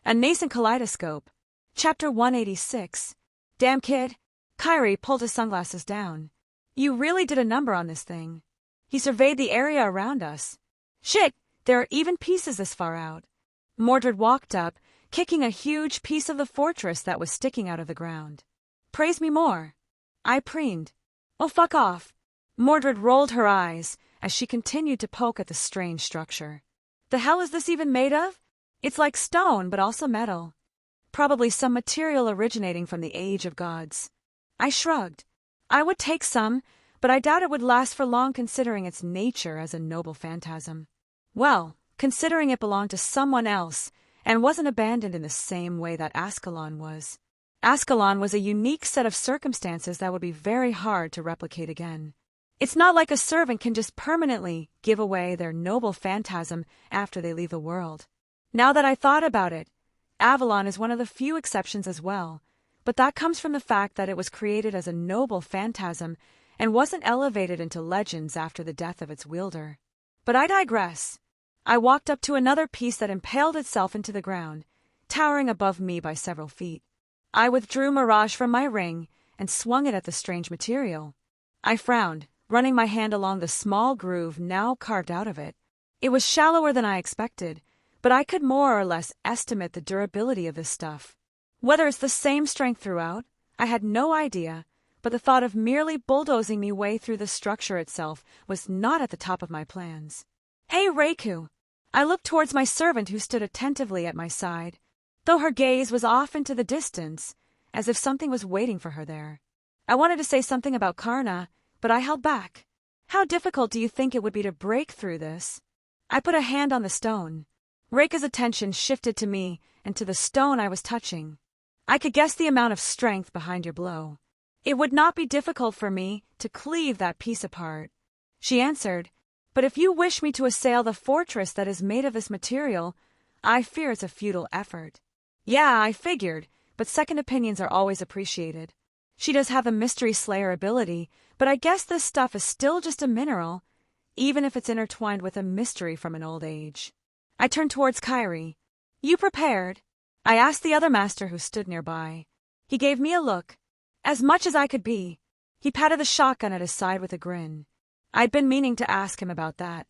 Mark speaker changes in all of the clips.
Speaker 1: A Nascent Kaleidoscope. Chapter 186. Damn kid. Kyrie pulled his sunglasses down. You really did a number on this thing. He surveyed the area around us. Shit, there are even pieces this far out. Mordred walked up, kicking a huge piece of the fortress that was sticking out of the ground. Praise me more. I preened. Oh, fuck off. Mordred rolled her eyes as she continued to poke at the strange structure. The hell is this even made of? It's like stone, but also metal. Probably some material originating from the age of gods. I shrugged. I would take some, but I doubt it would last for long considering its nature as a noble phantasm. Well, considering it belonged to someone else and wasn't abandoned in the same way that Ascalon was. Ascalon was a unique set of circumstances that would be very hard to replicate again. It's not like a servant can just permanently give away their noble phantasm after they leave the world. Now that I thought about it, Avalon is one of the few exceptions as well, but that comes from the fact that it was created as a noble phantasm and wasn't elevated into legends after the death of its wielder. But I digress. I walked up to another piece that impaled itself into the ground, towering above me by several feet. I withdrew Mirage from my ring and swung it at the strange material. I frowned, running my hand along the small groove now carved out of it. It was shallower than I expected, but I could more or less estimate the durability of this stuff. Whether it's the same strength throughout, I had no idea, but the thought of merely bulldozing me way through the structure itself was not at the top of my plans. Hey, Reiku! I looked towards my servant who stood attentively at my side, though her gaze was off into the distance, as if something was waiting for her there. I wanted to say something about Karna, but I held back. How difficult do you think it would be to break through this? I put a hand on the stone. Reika's attention shifted to me and to the stone I was touching. I could guess the amount of strength behind your blow. It would not be difficult for me to cleave that piece apart. She answered, but if you wish me to assail the fortress that is made of this material, I fear it's a futile effort. Yeah, I figured, but second opinions are always appreciated. She does have the Mystery Slayer ability, but I guess this stuff is still just a mineral, even if it's intertwined with a mystery from an old age. I turned towards Kyrie. You prepared? I asked the other master who stood nearby. He gave me a look. As much as I could be. He patted the shotgun at his side with a grin. I'd been meaning to ask him about that.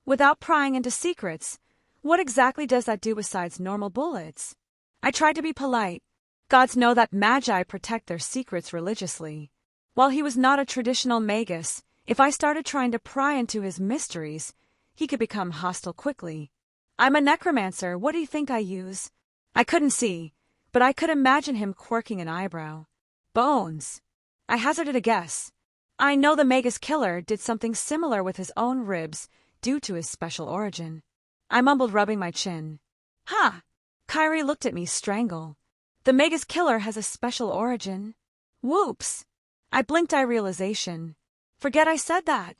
Speaker 1: Without prying into secrets, what exactly does that do besides normal bullets? I tried to be polite. Gods know that magi protect their secrets religiously. While he was not a traditional magus, if I started trying to pry into his mysteries, he could become hostile quickly. I'm a necromancer, what do you think I use? I couldn't see, but I could imagine him quirking an eyebrow. Bones. I hazarded a guess. I know the Magus killer did something similar with his own ribs due to his special origin. I mumbled, rubbing my chin. Ha! Kyrie looked at me, strangle. The Magus killer has a special origin. Whoops! I blinked eye realization. Forget I said that.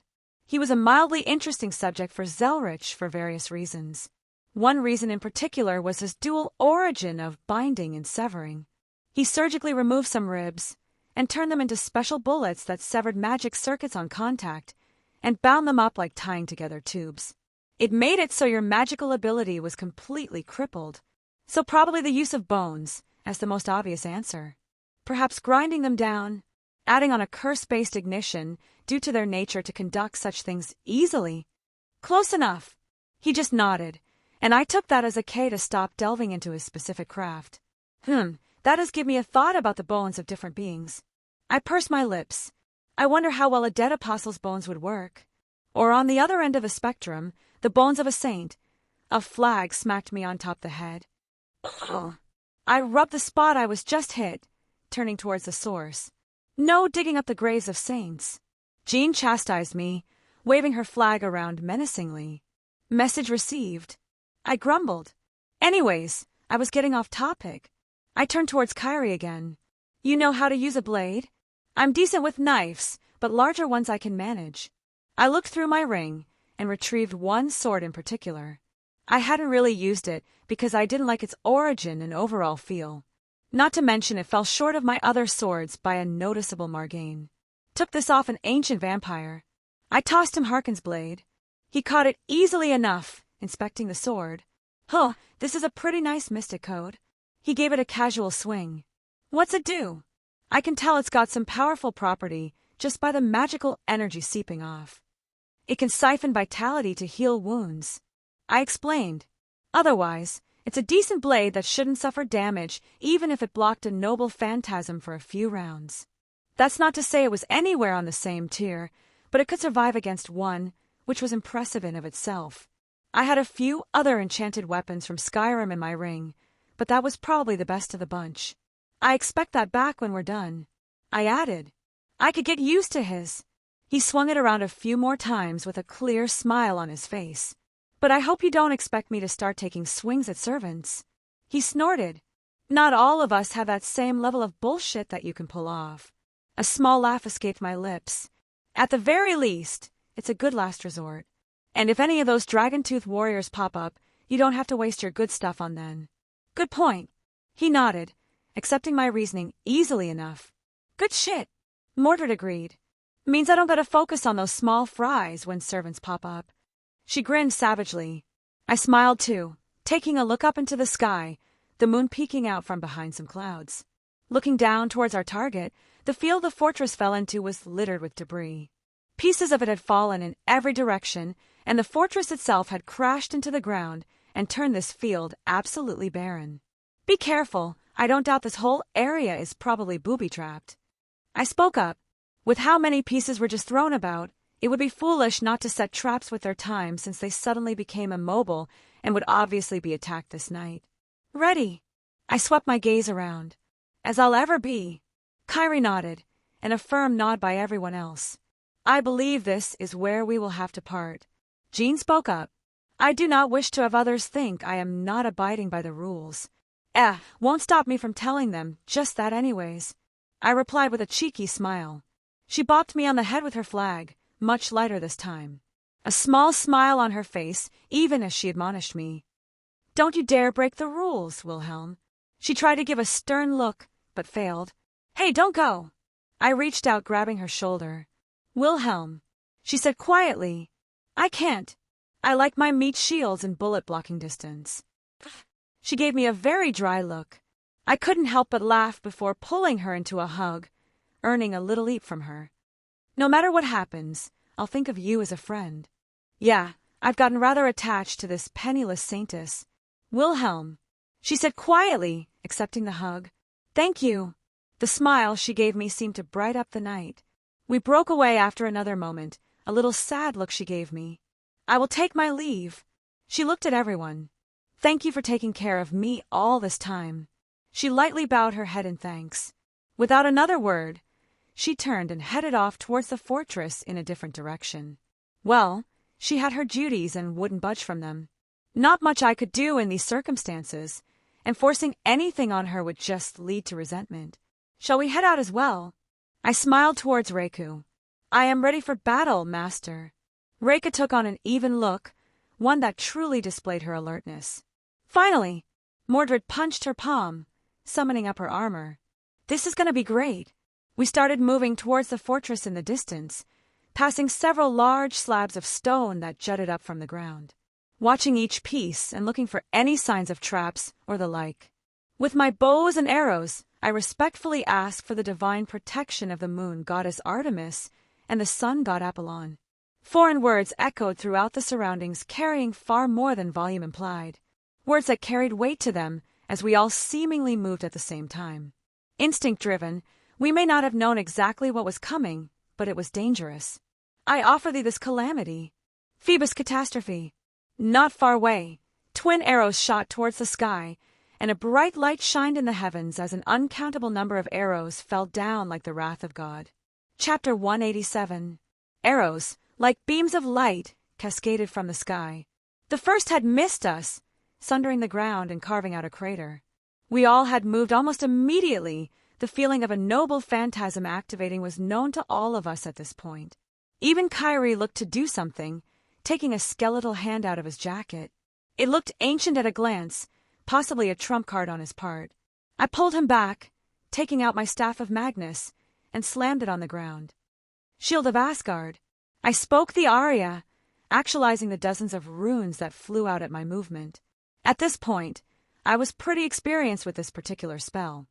Speaker 1: He was a mildly interesting subject for Zelretch for various reasons. One reason in particular was his dual origin of binding and severing. He surgically removed some ribs and turned them into special bullets that severed magic circuits on contact and bound them up like tying together tubes. It made it so your magical ability was completely crippled, so probably the use of bones as the most obvious answer. Perhaps grinding them down, adding on a curse-based ignition due to their nature to conduct such things easily. Close enough. He just nodded, and I took that as a K to stop delving into his specific craft. That does give me a thought about the bones of different beings. I pursed my lips. I wonder how well a dead apostle's bones would work. Or on the other end of the spectrum, the bones of a saint. A flag smacked me on top the head. Ugh. I rubbed the spot I was just hit, turning towards the source. No digging up the graves of saints. Jean chastised me, waving her flag around menacingly. Message received. I grumbled. Anyways, I was getting off topic. I turned towards Kyrie again. You know how to use a blade? I'm decent with knives, but larger ones I can manage. I looked through my ring and retrieved one sword in particular. I hadn't really used it because I didn't like its origin and overall feel. Not to mention it fell short of my other swords by a noticeable margin. Took this off an ancient vampire. I tossed him Harkin's blade. He caught it easily enough, inspecting the sword. This is a pretty nice mystic code. He gave it a casual swing. What's it do? I can tell it's got some powerful property just by the magical energy seeping off. It can siphon vitality to heal wounds. I explained. Otherwise, it's a decent blade that shouldn't suffer damage even if it blocked a noble phantasm for a few rounds. That's not to say it was anywhere on the same tier, but it could survive against one, which was impressive in of itself. I had a few other enchanted weapons from Skyrim in my ring, but that was probably the best of the bunch. I expect that back when we're done. I added. I could get used to his. He swung it around a few more times with a clear smile on his face. But I hope you don't expect me to start taking swings at servants. He snorted. Not all of us have that same level of bullshit that you can pull off. A small laugh escaped my lips. At the very least, it's a good last resort. And if any of those dragon-tooth warriors pop up, you don't have to waste your good stuff on them. Good point. He nodded, accepting my reasoning easily enough. Good shit. Mordred agreed. Means I don't gotta focus on those small fries when servants pop up. She grinned savagely. I smiled too, taking a look up into the sky, the moon peeking out from behind some clouds. Looking down towards our target, the field the fortress fell into was littered with debris. Pieces of it had fallen in every direction, and the fortress itself had crashed into the ground and turned this field absolutely barren. Be careful, I don't doubt this whole area is probably booby-trapped. I spoke up. With how many pieces were just thrown about, it would be foolish not to set traps with their time since they suddenly became immobile and would obviously be attacked this night. Ready. I swept my gaze around. As I'll ever be. Kyrie nodded, and a firm nod by everyone else. I believe this is where we will have to part. Jean spoke up. I do not wish to have others think I am not abiding by the rules. Won't stop me from telling them just that anyways. I replied with a cheeky smile. She bopped me on the head with her flag, much lighter this time. A small smile on her face, even as she admonished me. Don't you dare break the rules, Wilhelm. She tried to give a stern look, but failed. Hey, don't go. I reached out, grabbing her shoulder. Wilhelm, she said quietly. I can't. I like my meat shields in bullet-blocking distance. She gave me a very dry look. I couldn't help but laugh before pulling her into a hug, earning a little leap from her. No matter what happens, I'll think of you as a friend. Yeah, I've gotten rather attached to this penniless saintess. Wilhelm, she said quietly, accepting the hug. Thank you. The smile she gave me seemed to bright up the night. We broke away after another moment, a little sad look she gave me. I will take my leave. She looked at everyone. Thank you for taking care of me all this time. She lightly bowed her head in thanks. Without another word, she turned and headed off towards the fortress in a different direction. Well, she had her duties and wouldn't budge from them. Not much I could do in these circumstances, and forcing anything on her would just lead to resentment. Shall we head out as well? I smiled towards Reiku. I am ready for battle, master. Reika took on an even look, one that truly displayed her alertness. Finally, Mordred punched her palm, summoning up her armor. This is going to be great. We started moving towards the fortress in the distance, passing several large slabs of stone that jutted up from the ground, watching each piece and looking for any signs of traps or the like. With my bows and arrows, I respectfully asked for the divine protection of the moon goddess Artemis and the sun god Apollon. Foreign words echoed throughout the surroundings, carrying far more than volume implied. Words that carried weight to them as we all seemingly moved at the same time. Instinct-driven, we may not have known exactly what was coming, but it was dangerous. I offer thee this calamity. Phoebus' catastrophe. Not far away, twin arrows shot towards the sky, and a bright light shined in the heavens as an uncountable number of arrows fell down like the wrath of God. Chapter 187. Arrows, like beams of light, cascaded from the sky. The first had missed us, sundering the ground and carving out a crater. We all had moved almost immediately. The feeling of a noble phantasm activating was known to all of us at this point. Even Kyrie looked to do something, taking a skeletal hand out of his jacket. It looked ancient at a glance, possibly a trump card on his part. I pulled him back, taking out my staff of Magnus, and slammed it on the ground. Shield of Asgard. I spoke the aria, actualizing the dozens of runes that flew out at my movement. At this point, I was pretty experienced with this particular spell.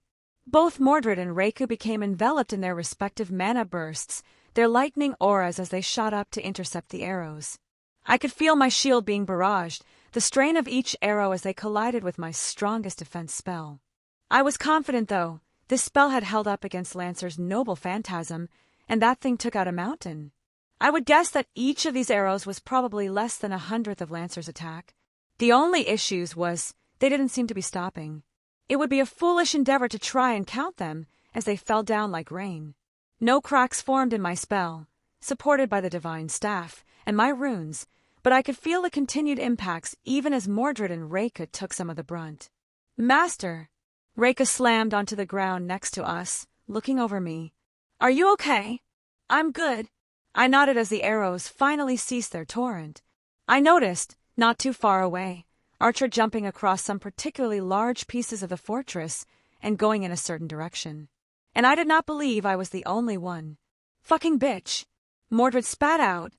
Speaker 1: Both Mordred and Reiku became enveloped in their respective mana bursts, their lightning auras as they shot up to intercept the arrows. I could feel my shield being barraged, the strain of each arrow as they collided with my strongest defense spell. I was confident, though, this spell had held up against Lancer's noble phantasm, and that thing took out a mountain. I would guess that each of these arrows was probably less than 1/100th of Lancer's attack. The only issues was they didn't seem to be stopping. It would be a foolish endeavor to try and count them as they fell down like rain. No cracks formed in my spell, supported by the divine staff and my runes, but I could feel the continued impacts even as Mordred and Reiku took some of the brunt. "Master!" Reiku slammed onto the ground next to us, looking over me. "Are you okay?" "I'm good." I nodded as the arrows finally ceased their torrent. I noticed, not too far away, Archer jumping across some particularly large pieces of the fortress and going in a certain direction. And I did not believe I was the only one. "Fucking bitch!" Mordred spat out,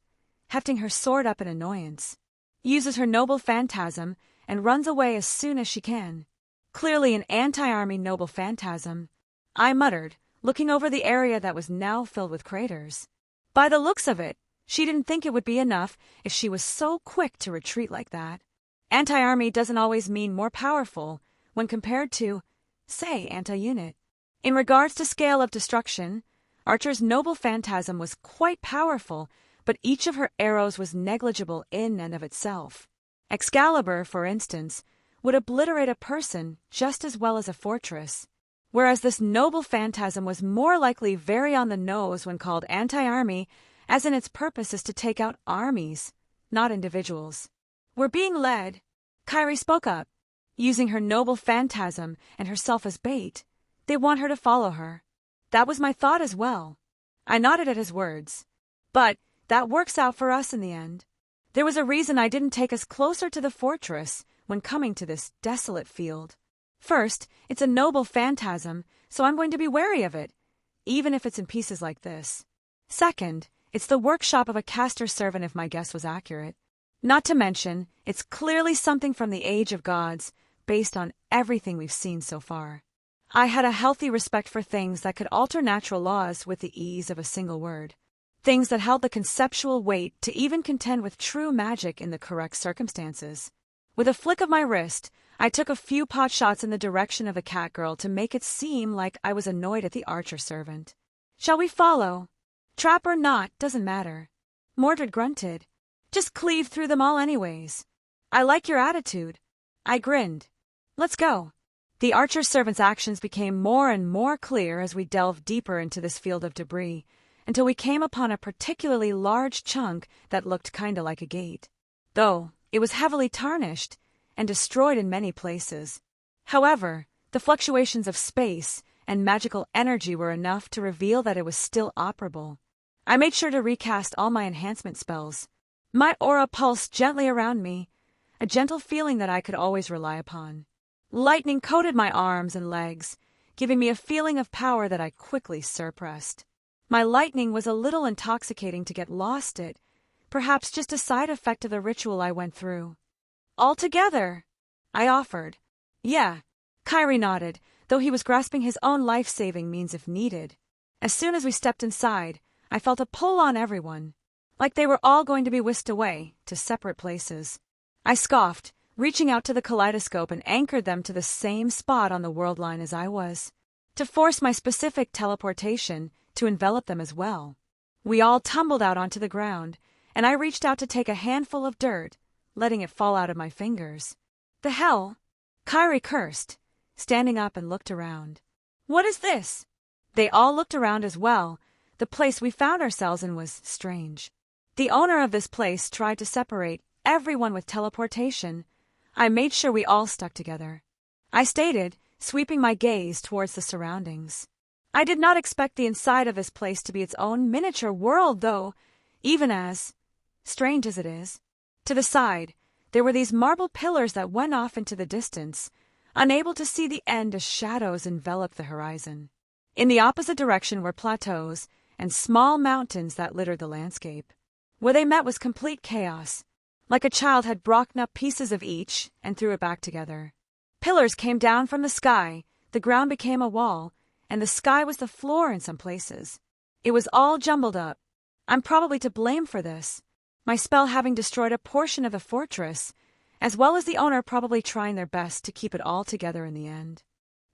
Speaker 1: hefting her sword up in annoyance. Uses her noble phantasm and runs away as soon as she can. Clearly an anti-army noble phantasm, I muttered, looking over the area that was now filled with craters. By the looks of it, she didn't think it would be enough if she was so quick to retreat like that. Anti-army doesn't always mean more powerful when compared to, say, anti-unit. In regards to scale of destruction, Archer's noble phantasm was quite powerful, but each of her arrows was negligible in and of itself. Excalibur, for instance, would obliterate a person just as well as a fortress, whereas this noble phantasm was more likely very on the nose when called anti-army, as in its purpose is to take out armies, not individuals. "We're being led," Kairi spoke up, using her noble phantasm and herself as bait. "They want her to follow her." That was my thought as well. I nodded at his words. But that works out for us in the end. There was a reason I didn't take us closer to the fortress when coming to this desolate field. First, it's a noble phantasm, so I'm going to be wary of it, even if it's in pieces like this. Second, it's the workshop of a caster servant if my guess was accurate. Not to mention, it's clearly something from the Age of Gods, based on everything we've seen so far. I had a healthy respect for things that could alter natural laws with the ease of a single word. Things that held the conceptual weight to even contend with true magic in the correct circumstances. With a flick of my wrist, I took a few pot shots in the direction of the cat girl to make it seem like I was annoyed at the archer servant. "Shall we follow?" "Trap or not, doesn't matter." Mordred grunted. "Just cleave through them all anyways." "I like your attitude." I grinned. "Let's go." The archer servant's actions became more and more clear as we delved deeper into this field of debris, until we came upon a particularly large chunk that looked kinda like a gate. Though it was heavily tarnished and destroyed in many places. However, the fluctuations of space and magical energy were enough to reveal that it was still operable. I made sure to recast all my enhancement spells. My aura pulsed gently around me, a gentle feeling that I could always rely upon. Lightning coated my arms and legs, giving me a feeling of power that I quickly suppressed. My lightning was a little intoxicating to get lost in, perhaps just a side effect of the ritual I went through. "All together," I offered. "Yeah," Kairi nodded, though he was grasping his own life-saving means if needed. As soon as we stepped inside, I felt a pull on everyone, like they were all going to be whisked away to separate places. I scoffed, reaching out to the kaleidoscope and anchored them to the same spot on the world line as I was, to force my specific teleportation to envelop them as well. We all tumbled out onto the ground, and I reached out to take a handful of dirt, letting it fall out of my fingers. "The hell?" Kairi cursed, standing up and looked around. "What is this?" They all looked around as well. The place we found ourselves in was strange. The owner of this place tried to separate everyone with teleportation. I made sure we all stuck together. I stated, sweeping my gaze towards the surroundings. I did not expect the inside of this place to be its own miniature world, though, even as strange as it is. To the side, there were these marble pillars that went off into the distance, unable to see the end as shadows enveloped the horizon. In the opposite direction were plateaus and small mountains that littered the landscape. Where they met was complete chaos, like a child had broken up pieces of each and threw it back together. Pillars came down from the sky, the ground became a wall, and the sky was the floor in some places. It was all jumbled up. I'm probably to blame for this, my spell having destroyed a portion of the fortress, as well as the owner probably trying their best to keep it all together in the end.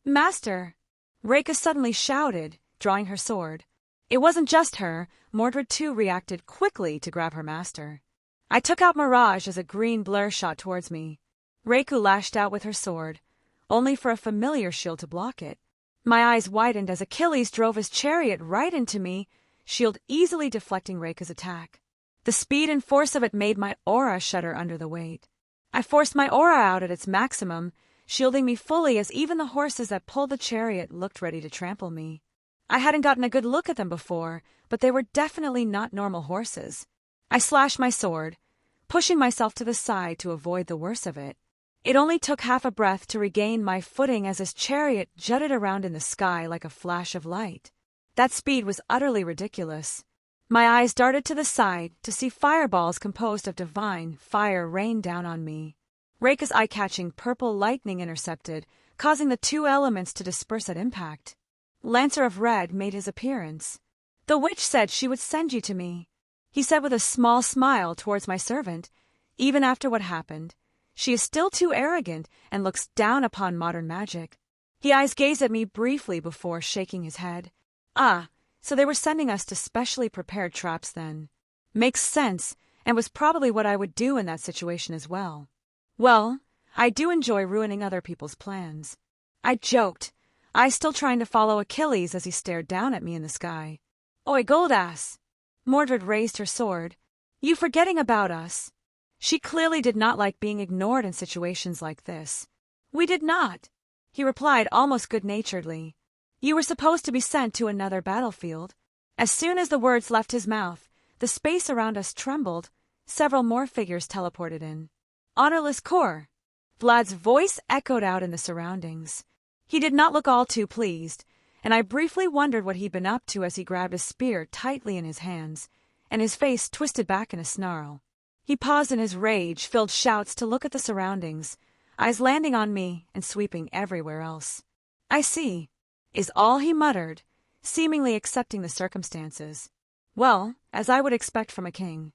Speaker 1: Master! Reka suddenly shouted, drawing her sword. It wasn't just her, Mordred too reacted quickly to grab her master. I took out Mirage as a green blur shot towards me. Reiku lashed out with her sword, only for a familiar shield to block it. My eyes widened as Achilles drove his chariot right into me, shield easily deflecting Reika's attack. The speed and force of it made my aura shudder under the weight. I forced my aura out at its maximum, shielding me fully as even the horses that pulled the chariot looked ready to trample me. I hadn't gotten a good look at them before, but they were definitely not normal horses. I slashed my sword, pushing myself to the side to avoid the worst of it. It only took half a breath to regain my footing as his chariot jutted around in the sky like a flash of light. That speed was utterly ridiculous. My eyes darted to the side to see fireballs composed of divine fire rain down on me. Reika's eye-catching purple lightning intercepted, causing the two elements to disperse at impact. Lancer of Red made his appearance. The witch said she would send you to me, he said with a small smile towards my servant. Even after what happened, she is still too arrogant and looks down upon modern magic. He eyes-gazed at me briefly before shaking his head. Ah, so they were sending us to specially prepared traps then. Makes sense, and was probably what I would do in that situation as well. Well, I do enjoy ruining other people's plans. I joked, I still trying to follow Achilles as he stared down at me in the sky. Oi, Goldass! Mordred raised her sword. You forgetting about us? She clearly did not like being ignored in situations like this. We did not, he replied almost good-naturedly. You were supposed to be sent to another battlefield. As soon as the words left his mouth, the space around us trembled. Several more figures teleported in. Honorless Corps. Vlad's voice echoed out in the surroundings. He did not look all too pleased, and I briefly wondered what he'd been up to as he grabbed his spear tightly in his hands, and his face twisted back in a snarl. He paused in his rage-filled shouts to look at the surroundings, eyes landing on me and sweeping everywhere else. I see, is all he muttered, seemingly accepting the circumstances. Well, as I would expect from a king.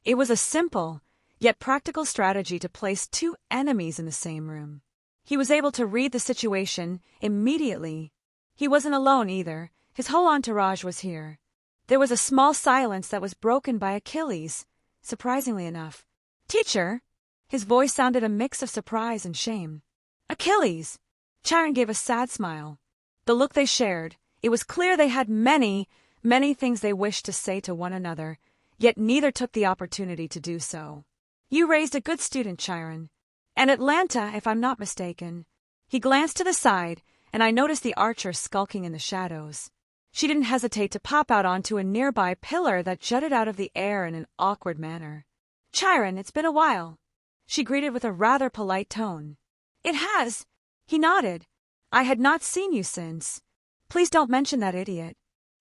Speaker 1: It was a simple, yet practical strategy to place two enemies in the same room. He was able to read the situation immediately. He wasn't alone either. His whole entourage was here. There was a small silence that was broken by Achilles, surprisingly enough. Teacher! His voice sounded a mix of surprise and shame. Achilles! Chiron gave a sad smile. The look they shared, it was clear they had many, many things they wished to say to one another, yet neither took the opportunity to do so. You raised a good student, Chiron. And Atlanta, if I'm not mistaken. He glanced to the side, and I noticed the archer skulking in the shadows. She didn't hesitate to pop out onto a nearby pillar that jutted out of the air in an awkward manner. Chiron, it's been a while. She greeted with a rather polite tone. It has. He nodded. I had not seen you since. Please don't mention that idiot.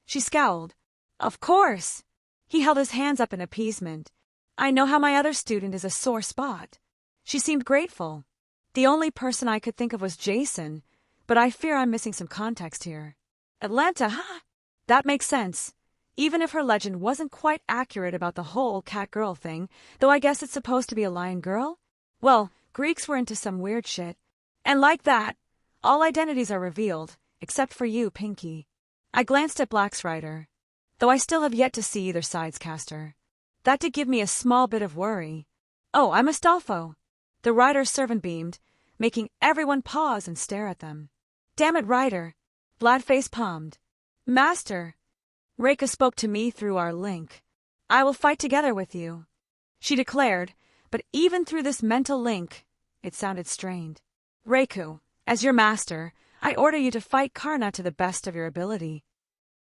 Speaker 1: She scowled. Of course. He held his hands up in appeasement. I know how my other student is a sore spot. She seemed grateful. The only person I could think of was Jason, but I fear I'm missing some context here. Atlanta, huh? That makes sense. Even if her legend wasn't quite accurate about the whole cat-girl thing, though I guess it's supposed to be a lion girl? Well, Greeks were into some weird shit. And like that, all identities are revealed, except for you, Pinky. I glanced at Black's rider, though I still have yet to see either side's caster. That did give me a small bit of worry. Oh, I'm Astolfo. The rider's servant beamed, making everyone pause and stare at them. Damn it, rider. Vlad face-palmed. Master. Reika spoke to me through our link. I will fight together with you, she declared, but even through this mental link, it sounded strained. Reiku, as your master, I order you to fight Karna to the best of your ability.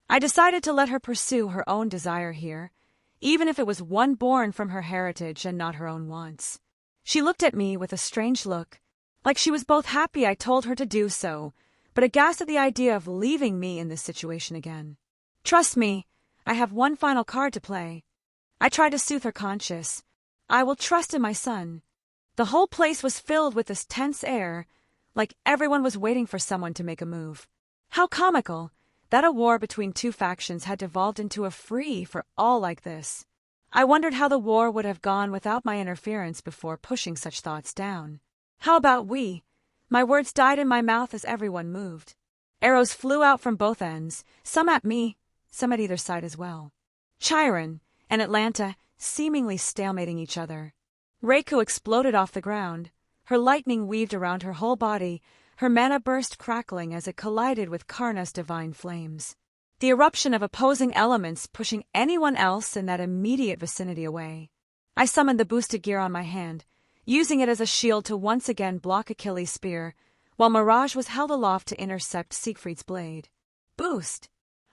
Speaker 1: I decided to let her pursue her own desire here, even if it was one born from her heritage and not her own wants. She looked at me with a strange look, like she was both happy I told her to do so, but aghast at the idea of leaving me in this situation again. Trust me, I have one final card to play. I tried to soothe her conscience. I will trust in my son. The whole place was filled with this tense air, like everyone was waiting for someone to make a move. How comical that a war between two factions had devolved into a free-for-all like this. I wondered how the war would have gone without my interference before pushing such thoughts down. How about we? My words died in my mouth as everyone moved. Arrows flew out from both ends, some at me, some at either side as well. Chiron and Atlanta seemingly stalemating each other. Reiku exploded off the ground. Her lightning weaved around her whole body, her mana burst crackling as it collided with Karna's divine flames. The eruption of opposing elements pushing anyone else in that immediate vicinity away. I summoned the boosted gear on my hand, using it as a shield to once again block Achilles' spear, while Mirage was held aloft to intercept Siegfried's blade. Boost!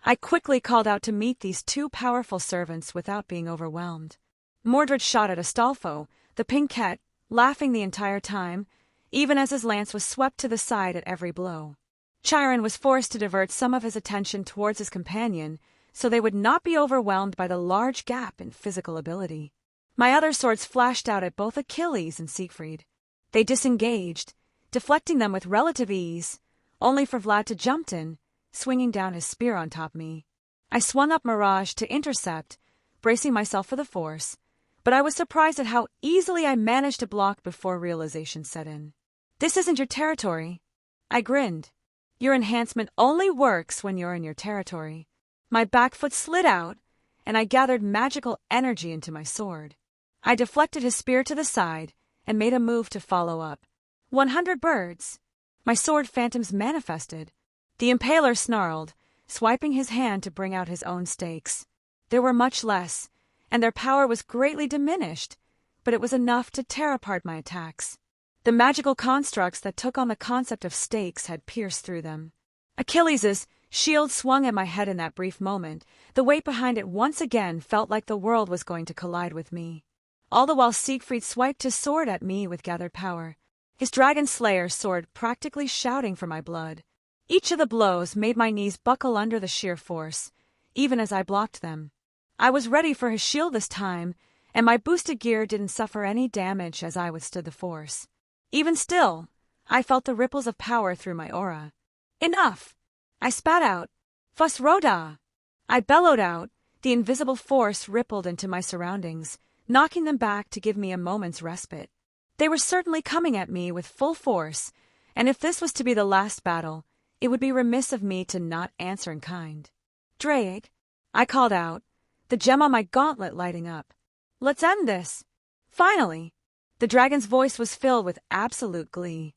Speaker 1: I quickly called out to meet these two powerful servants without being overwhelmed. Mordred shot at Astolfo, the Pinkette, laughing the entire time, even as his lance was swept to the side at every blow. Chiron was forced to divert some of his attention towards his companion, so they would not be overwhelmed by the large gap in physical ability. My other swords flashed out at both Achilles and Siegfried. They disengaged, deflecting them with relative ease, only for Vlad to jump in, swinging down his spear on top me. I swung up Mirage to intercept, bracing myself for the force, but I was surprised at how easily I managed to block before realization set in. This isn't your territory. I grinned. Your enhancement only works when you're in your territory. My back foot slid out, and I gathered magical energy into my sword. I deflected his spear to the side and made a move to follow up. 100 birds. My sword phantoms manifested. The impaler snarled, swiping his hand to bring out his own stakes. There were much less, and their power was greatly diminished, but it was enough to tear apart my attacks. The magical constructs that took on the concept of stakes had pierced through them. Achilles' shield swung at my head in that brief moment. The weight behind it once again felt like the world was going to collide with me. All the while Siegfried swiped his sword at me with gathered power, his dragon slayer sword practically shouting for my blood. Each of the blows made my knees buckle under the sheer force, even as I blocked them. I was ready for his shield this time, and my boosted gear didn't suffer any damage as I withstood the force. Even still, I felt the ripples of power through my aura. Enough! I spat out. Fus Roda! I bellowed out. The invisible force rippled into my surroundings, knocking them back to give me a moment's respite. They were certainly coming at me with full force, and if this was to be the last battle, it would be remiss of me to not answer in kind. Drake, I called out, the gem on my gauntlet lighting up. Let's end this. Finally! The dragon's voice was filled with absolute glee.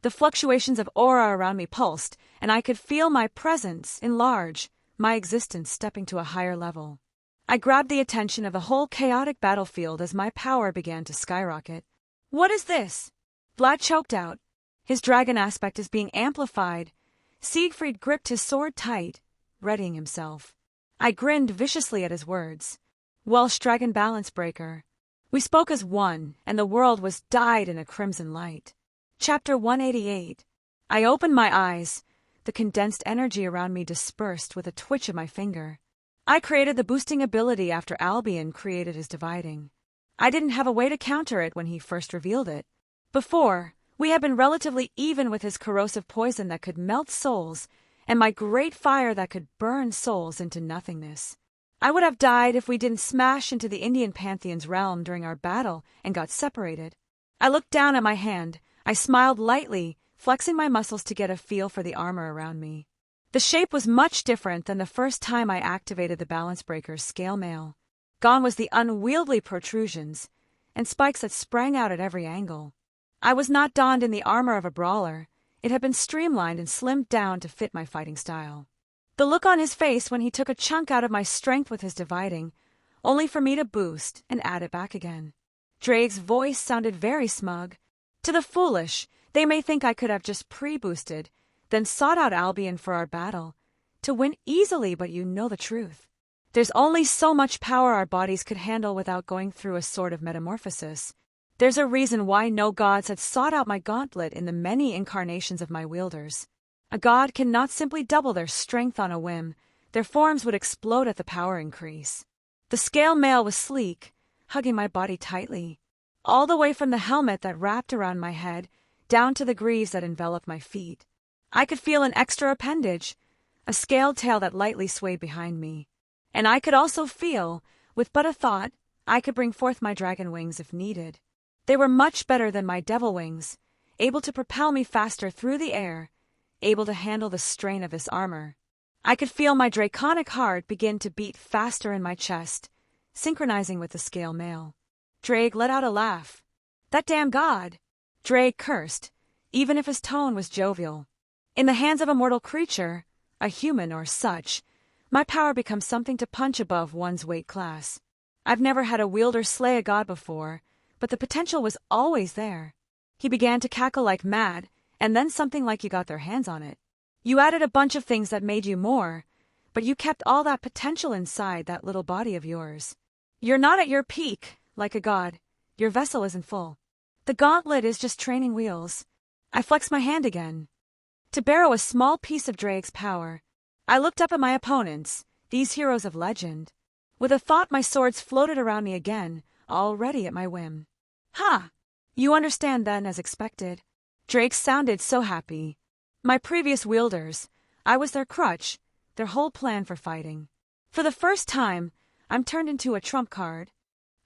Speaker 1: The fluctuations of aura around me pulsed, and I could feel my presence enlarge, my existence stepping to a higher level. I grabbed the attention of the whole chaotic battlefield as my power began to skyrocket. What is this? Vlad choked out. His dragon aspect is being amplified. Siegfried gripped his sword tight, readying himself. I grinned viciously at his words. Welsh dragon balance breaker. We spoke as one, and the world was dyed in a crimson light. Chapter 188. I opened my eyes. The condensed energy around me dispersed with a twitch of my finger. I created the boosting ability after Albion created his dividing. I didn't have a way to counter it when he first revealed it. Before, we had been relatively even with his corrosive poison that could melt souls, and my great fire that could burn souls into nothingness. I would have died if we didn't smash into the Indian Pantheon's realm during our battle and got separated. I looked down at my hand. I smiled lightly, flexing my muscles to get a feel for the armor around me. The shape was much different than the first time I activated the balance breaker's scale mail. Gone was the unwieldy protrusions, and spikes that sprang out at every angle. I was not donned in the armor of a brawler. It had been streamlined and slimmed down to fit my fighting style. The look on his face when he took a chunk out of my strength with his dividing, only for me to boost and add it back again. Drake's voice sounded very smug. To the foolish, they may think I could have just pre-boosted, then sought out Albion for our battle, to win easily, but you know the truth. There's only so much power our bodies could handle without going through a sort of metamorphosis. There's a reason why no gods had sought out my gauntlet in the many incarnations of my wielders. A god cannot simply double their strength on a whim. Their forms would explode at the power increase. The scale mail was sleek, hugging my body tightly. All the way from the helmet that wrapped around my head down to the greaves that enveloped my feet. I could feel an extra appendage, a scaled tail that lightly swayed behind me. And I could also feel, with but a thought, I could bring forth my dragon wings if needed. They were much better than my devil wings, able to propel me faster through the air, able to handle the strain of this armor. I could feel my draconic heart begin to beat faster in my chest, synchronizing with the scale mail. Drake let out a laugh. That damn god! Drake cursed, even if his tone was jovial. In the hands of a mortal creature, a human or such, my power becomes something to punch above one's weight class. I've never had a wielder slay a god before, but the potential was always there. He began to cackle like mad, and then something like you got their hands on it. You added a bunch of things that made you more, but you kept all that potential inside that little body of yours. You're not at your peak, like a god. Your vessel isn't full. The gauntlet is just training wheels. I flexed my hand again. To borrow a small piece of Drake's power, I looked up at my opponents, these heroes of legend. With a thought, my swords floated around me again, already at my whim. Ha! You understand then, as expected. Drake sounded so happy. My previous wielders, I was their crutch, their whole plan for fighting. For the first time, I'm turned into a trump card.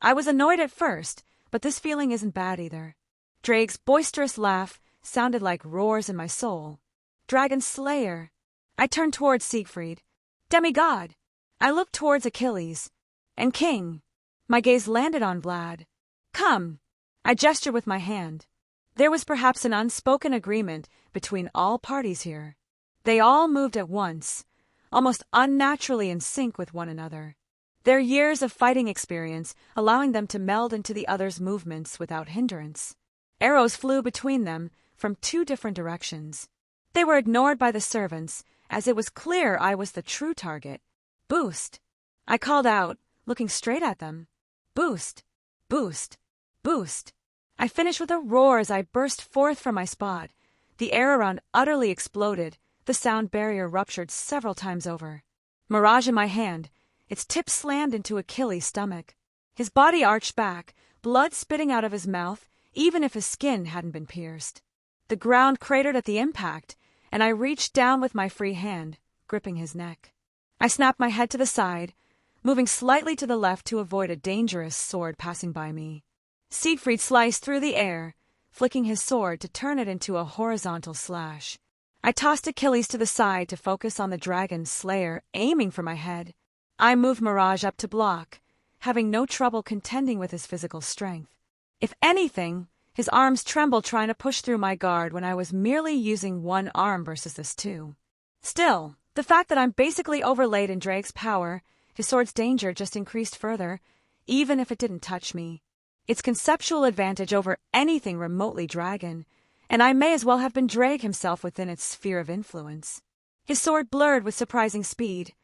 Speaker 1: I was annoyed at first, but this feeling isn't bad either. Drake's boisterous laugh sounded like roars in my soul. Dragon Slayer. I turned towards Siegfried. Demigod. I looked towards Achilles. And King. My gaze landed on Vlad. Come. I gestured with my hand. There was perhaps an unspoken agreement between all parties here. They all moved at once, almost unnaturally in sync with one another. Their years of fighting experience allowing them to meld into the other's movements without hindrance. Arrows flew between them from two different directions. They were ignored by the servants, as it was clear I was the true target. Boost! I called out, looking straight at them. Boost! Boost! Boost! I finished with a roar as I burst forth from my spot. The air around utterly exploded, the sound barrier ruptured several times over. Mirage in my hand, its tip slammed into Achilles' stomach. His body arched back, blood spitting out of his mouth, even if his skin hadn't been pierced. The ground cratered at the impact, and I reached down with my free hand, gripping his neck. I snapped my head to the side, moving slightly to the left to avoid a dangerous sword passing by me. Siegfried sliced through the air, flicking his sword to turn it into a horizontal slash. I tossed Achilles to the side to focus on the dragon slayer, aiming for my head. I moved Mirage up to block, having no trouble contending with his physical strength. If anything, his arms trembled trying to push through my guard when I was merely using one arm versus this two. Still, the fact that I'm basically overlaid in Drake's power, his sword's danger just increased further, even if it didn't touch me. Its conceptual advantage over anything remotely dragon, and I may as well have been Drake himself within its sphere of influence. His sword blurred with surprising speed.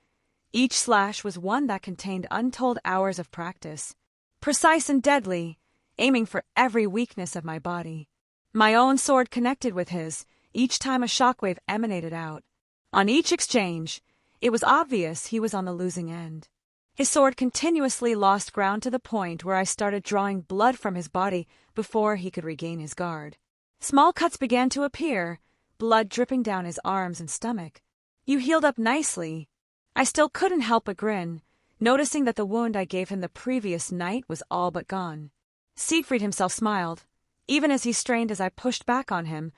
Speaker 1: Each slash was one that contained untold hours of practice, precise and deadly, aiming for every weakness of my body. My own sword connected with his, each time a shockwave emanated out. On each exchange, it was obvious he was on the losing end. His sword continuously lost ground to the point where I started drawing blood from his body before he could regain his guard. Small cuts began to appear, blood dripping down his arms and stomach. You healed up nicely. I still couldn't help but grin, noticing that the wound I gave him the previous night was all but gone. Siegfried himself smiled, even as he strained as I pushed back on him,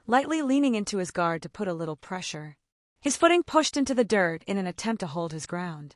Speaker 1: lightly leaning into his guard to put a little pressure. His footing pushed into the dirt in an attempt to hold his ground.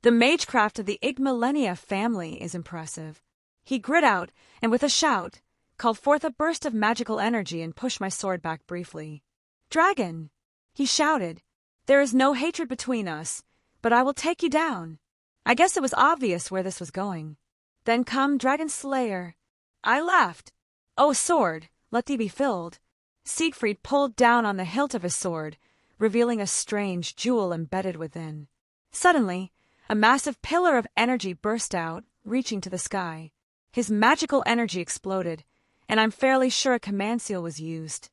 Speaker 1: The magecraft of the Igmillenia family is impressive. He grit out, and with a shout, called forth a burst of magical energy and pushed my sword back briefly. "Dragon!" he shouted. "There is no hatred between us, but I will take you down." I guess it was obvious where this was going. "Then come, Dragon Slayer." I laughed. "Oh, sword, let thee be filled." Siegfried pulled down on the hilt of his sword, revealing a strange jewel embedded within. Suddenly, a massive pillar of energy burst out, reaching to the sky. His magical energy exploded, and I'm fairly sure a command seal was used.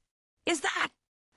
Speaker 1: "Is that—"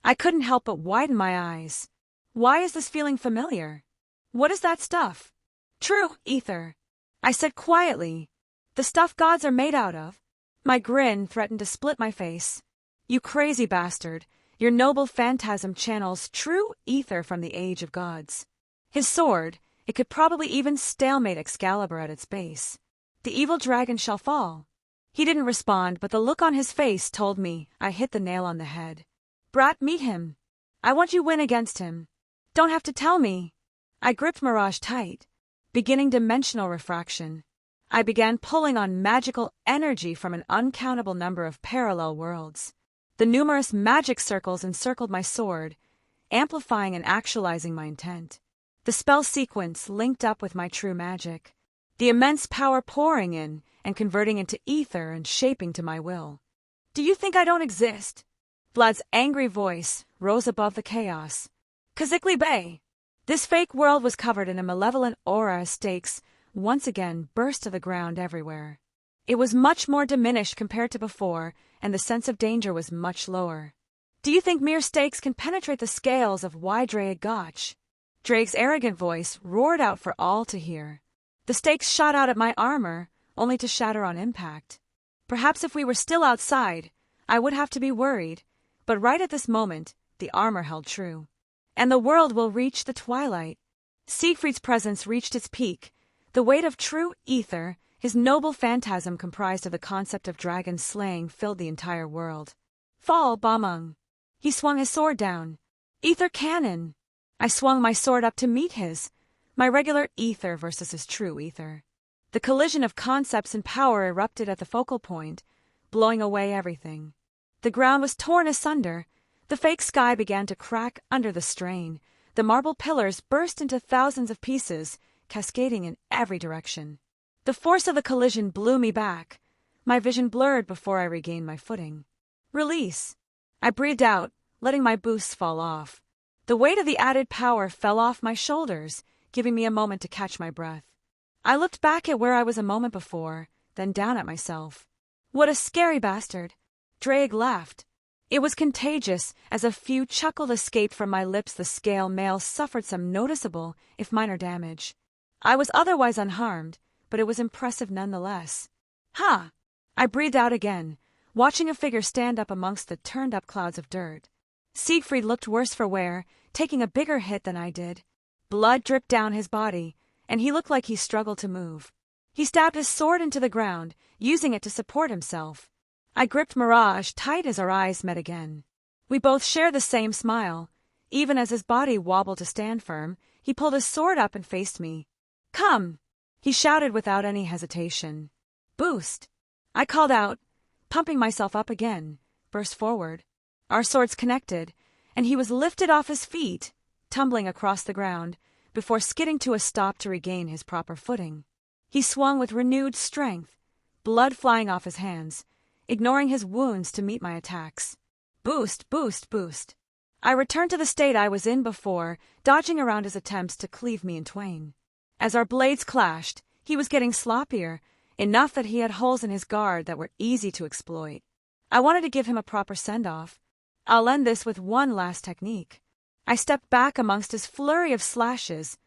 Speaker 1: I couldn't help but widen my eyes. Why is this feeling familiar? What is that stuff? "True, ether," I said quietly. "The stuff gods are made out of." My grin threatened to split my face. You crazy bastard. Your noble phantasm channels true ether from the age of gods. His sword, it could probably even stalemate Excalibur at its base. The evil dragon shall fall. He didn't respond, but the look on his face told me I hit the nail on the head. Brat, meet him. I want you win against him. Don't have to tell me. I gripped Mirage tight. Beginning dimensional refraction. I began pulling on magical energy from an uncountable number of parallel worlds. The numerous magic circles encircled my sword, amplifying and actualizing my intent. The spell sequence linked up with my true magic, the immense power pouring in and converting into ether and shaping to my will. Do you think I don't exist? Vlad's angry voice rose above the chaos. Kazikli Bey! This fake world was covered in a malevolent aura as stakes once again burst to the ground everywhere. It was much more diminished compared to before, and the sense of danger was much lower. Do you think mere stakes can penetrate the scales of why Draig Gotch? Draig's arrogant voice roared out for all to hear. The stakes shot out at my armor, only to shatter on impact. Perhaps if we were still outside, I would have to be worried, but right at this moment, the armor held true. And the world will reach the twilight. Siegfried's presence reached its peak. The weight of true ether, his noble phantasm comprised of the concept of dragon slaying, filled the entire world. Fall, Bamung. He swung his sword down. Ether cannon. I swung my sword up to meet his, my regular ether versus his true ether. The collision of concepts and power erupted at the focal point, blowing away everything. The ground was torn asunder. The fake sky began to crack under the strain. The marble pillars burst into thousands of pieces, cascading in every direction. The force of the collision blew me back. My vision blurred before I regained my footing. Release. I breathed out, letting my boosts fall off. The weight of the added power fell off my shoulders, giving me a moment to catch my breath. I looked back at where I was a moment before, then down at myself. What a scary bastard. Draig laughed. It was contagious. As a few chuckled escaped from my lips, the scale mail suffered some noticeable, if minor, damage. I was otherwise unharmed, but it was impressive nonetheless. Ha! I breathed out again, watching a figure stand up amongst the turned-up clouds of dirt. Siegfried looked worse for wear, taking a bigger hit than I did. Blood dripped down his body, and he looked like he struggled to move. He stabbed his sword into the ground, using it to support himself. I gripped Mirage tight as our eyes met again. We both shared the same smile. Even as his body wobbled to stand firm, he pulled his sword up and faced me. Come! He shouted without any hesitation. Boost! I called out, pumping myself up again, burst forward. Our swords connected, and he was lifted off his feet, tumbling across the ground, before skidding to a stop to regain his proper footing. He swung with renewed strength, blood flying off his hands, ignoring his wounds to meet my attacks. Boost, boost, boost. I returned to the state I was in before, dodging around his attempts to cleave me in twain. As our blades clashed, he was getting sloppier, enough that he had holes in his guard that were easy to exploit. I wanted to give him a proper send-off. I'll end this with one last technique. I stepped back amongst his flurry of slashes,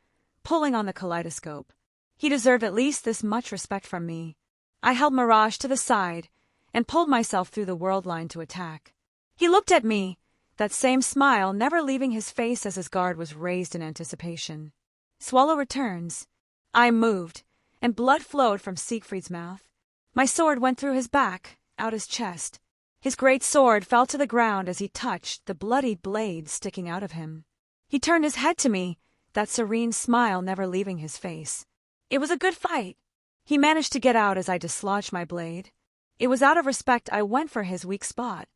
Speaker 1: pulling on the kaleidoscope. He deserved at least this much respect from me. I held Mirage to the side and pulled myself through the world line to attack. He looked at me, that same smile never leaving his face as his guard was raised in anticipation. Swallow returns. I moved, and blood flowed from Siegfried's mouth. My sword went through his back, out his chest. His great sword fell to the ground as he touched the bloody blade sticking out of him. He turned his head to me, that serene smile never leaving his face. It was a good fight. He managed to get out as I dislodged my blade. It was out of respect I went for his weak spot.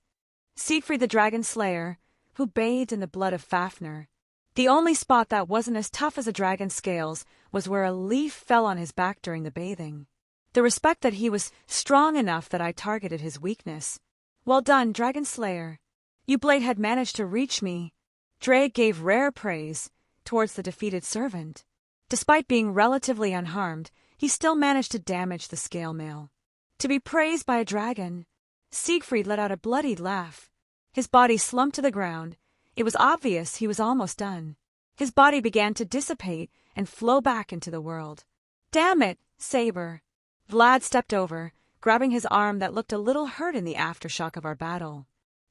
Speaker 1: Siegfried the Dragon Slayer, who bathed in the blood of Fafnir. The only spot that wasn't as tough as a dragon's scales was where a leaf fell on his back during the bathing. The respect that he was strong enough that I targeted his weakness. Well done, Dragon Slayer. You blade had managed to reach me. Draig gave rare praise towards the defeated servant. Despite being relatively unharmed, he still managed to damage the scale mail. To be praised by a dragon. Siegfried let out a bloodied laugh. His body slumped to the ground. It was obvious he was almost done. His body began to dissipate and flow back into the world. Damn it, Saber. Vlad stepped over, grabbing his arm that looked a little hurt in the aftershock of our battle.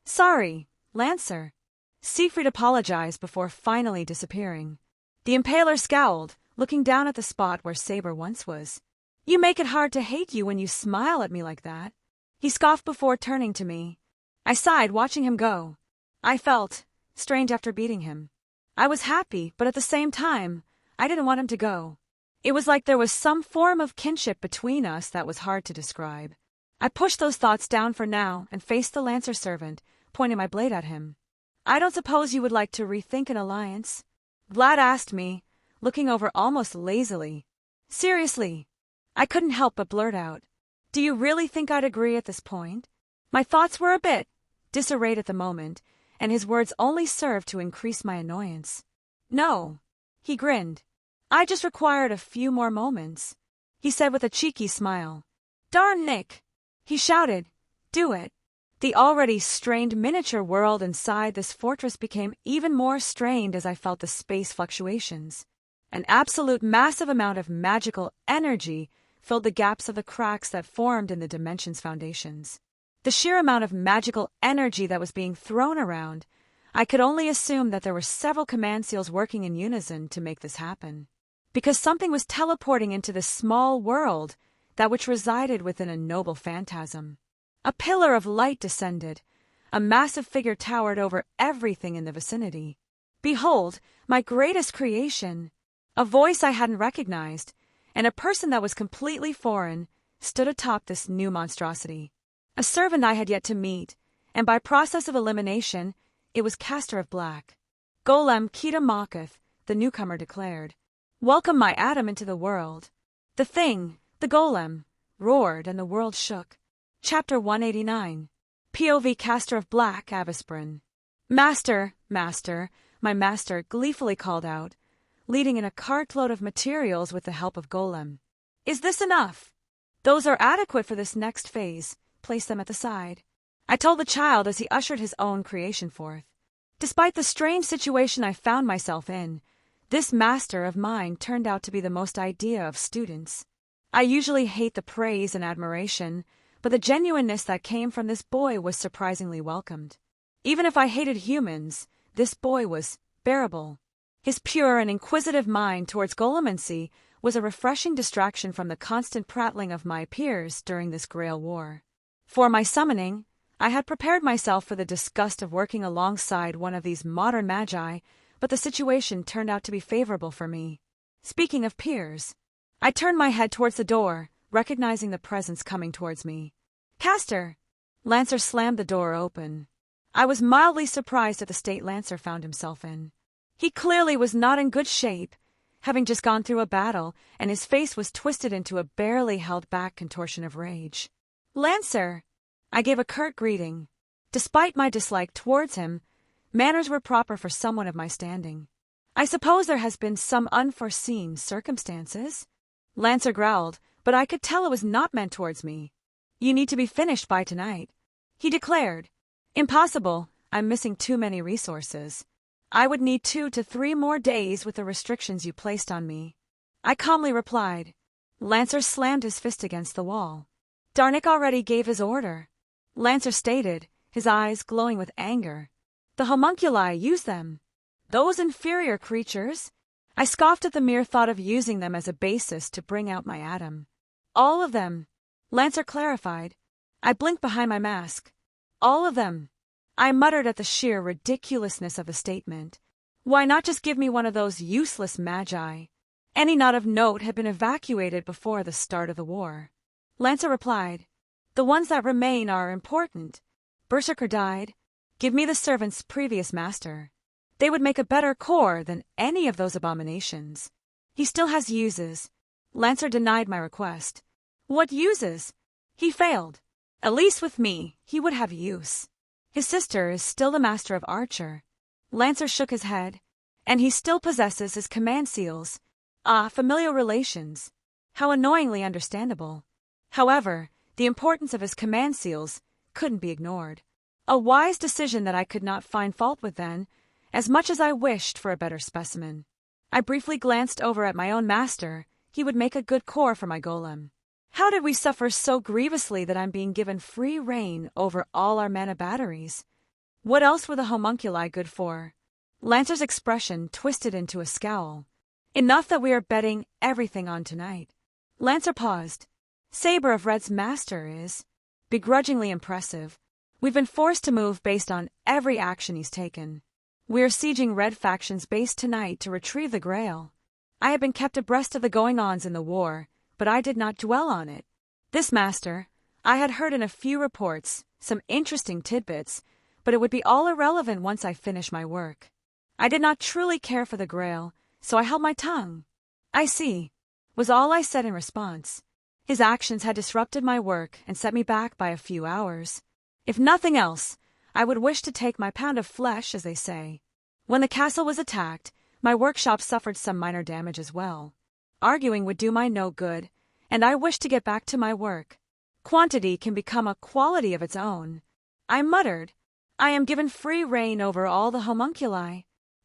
Speaker 1: Sorry, Lancer. Siegfried apologized before finally disappearing. The Impaler scowled, looking down at the spot where Saber once was. You make it hard to hate you when you smile at me like that. He scoffed before turning to me. I sighed watching him go. I felt strange after beating him. I was happy, but at the same time, I didn't want him to go. It was like there was some form of kinship between us that was hard to describe. I pushed those thoughts down for now and faced the Lancer servant, pointing my blade at him. I don't suppose you would like to rethink an alliance? Vlad asked me, looking over almost lazily. Seriously, I couldn't help but blurt out. Do you really think I'd agree at this point? My thoughts were a bit disarrayed at the moment, and his words only served to increase my annoyance. No, he grinned. I just required a few more moments, he said with a cheeky smile. Darn Nick, he shouted. Do it. The already strained miniature world inside this fortress became even more strained as I felt the space fluctuations. An absolute massive amount of magical energy filled the gaps of the cracks that formed in the dimension's foundations. The sheer amount of magical energy that was being thrown around, I could only assume that there were several command seals working in unison to make this happen. Because something was teleporting into this small world that which resided within a noble phantasm. A pillar of light descended. A massive figure towered over everything in the vicinity. Behold, my greatest creation! A voice I hadn't recognized, and a person that was completely foreign, stood atop this new monstrosity. A servant I had yet to meet, and by process of elimination, it was Caster of Black. Golem Kita Mocketh, the newcomer declared. Welcome my atom into the world. The thing, the golem, roared and the world shook. Chapter 189. POV Caster of Black, Avisprin. Master, master, my master gleefully called out, leading in a cartload of materials with the help of Golem. Is this enough? Those are adequate for this next phase. Place them at the side. I told the child as he ushered his own creation forth. Despite the strange situation I found myself in, this master of mine turned out to be the most ideal of students. I usually hate the praise and admiration, but the genuineness that came from this boy was surprisingly welcomed. Even if I hated humans, this boy was bearable. His pure and inquisitive mind towards golemancy was a refreshing distraction from the constant prattling of my peers during this Grail War. For my summoning, I had prepared myself for the disgust of working alongside one of these modern magi, but the situation turned out to be favorable for me. Speaking of peers, I turned my head towards the door, recognizing the presence coming towards me. Caster! Lancer slammed the door open. I was mildly surprised at the state Lancer found himself in. He clearly was not in good shape, having just gone through a battle, and his face was twisted into a barely held back contortion of rage. Lancer! I gave a curt greeting. Despite my dislike towards him, manners were proper for someone of my standing. I suppose there has been some unforeseen circumstances? Lancer growled, but I could tell it was not meant towards me. You need to be finished by tonight, he declared. Impossible. I'm missing too many resources. I would need 2 to 3 more days with the restrictions you placed on me. I calmly replied. Lancer slammed his fist against the wall. Darnick already gave his order, Lancer stated, his eyes glowing with anger. The homunculi, use them. Those inferior creatures? I scoffed at the mere thought of using them as a basis to bring out my atom. All of them, Lancer clarified. I blinked behind my mask. All of them. I muttered at the sheer ridiculousness of the statement. Why not just give me one of those useless magi? Any not of note had been evacuated before the start of the war. Lancer replied, The ones that remain are important. Berserker died. Give me the servant's previous master. They would make a better core than any of those abominations. He still has uses. Lancer denied my request. What uses? He failed. At least with me, he would have use. His sister is still the master of Archer. Lancer shook his head. And he still possesses his command seals. Ah, familial relations. How annoyingly understandable. However, the importance of his command seals couldn't be ignored. A wise decision that I could not find fault with then, as much as I wished for a better specimen. I briefly glanced over at my own master. He would make a good core for my golem. How did we suffer so grievously that I'm being given free rein over all our mana batteries? What else were the homunculi good for? Lancer's expression twisted into a scowl. Enough that we are betting everything on tonight. Lancer paused. Saber of Red's master is begrudgingly impressive. We've been forced to move based on every action he's taken. We're sieging Red faction's base tonight to retrieve the Grail. I have been kept abreast of the going-ons in the war, but I did not dwell on it. This master, I had heard in a few reports, some interesting tidbits, but it would be all irrelevant once I finish my work. I did not truly care for the Grail, so I held my tongue. I see, was all I said in response. His actions had disrupted my work and set me back by a few hours. If nothing else, I would wish to take my pound of flesh, as they say. When the castle was attacked, my workshop suffered some minor damage as well. Arguing would do my no good, and I wished to get back to my work. Quantity can become a quality of its own. I muttered. I am given free rein over all the homunculi.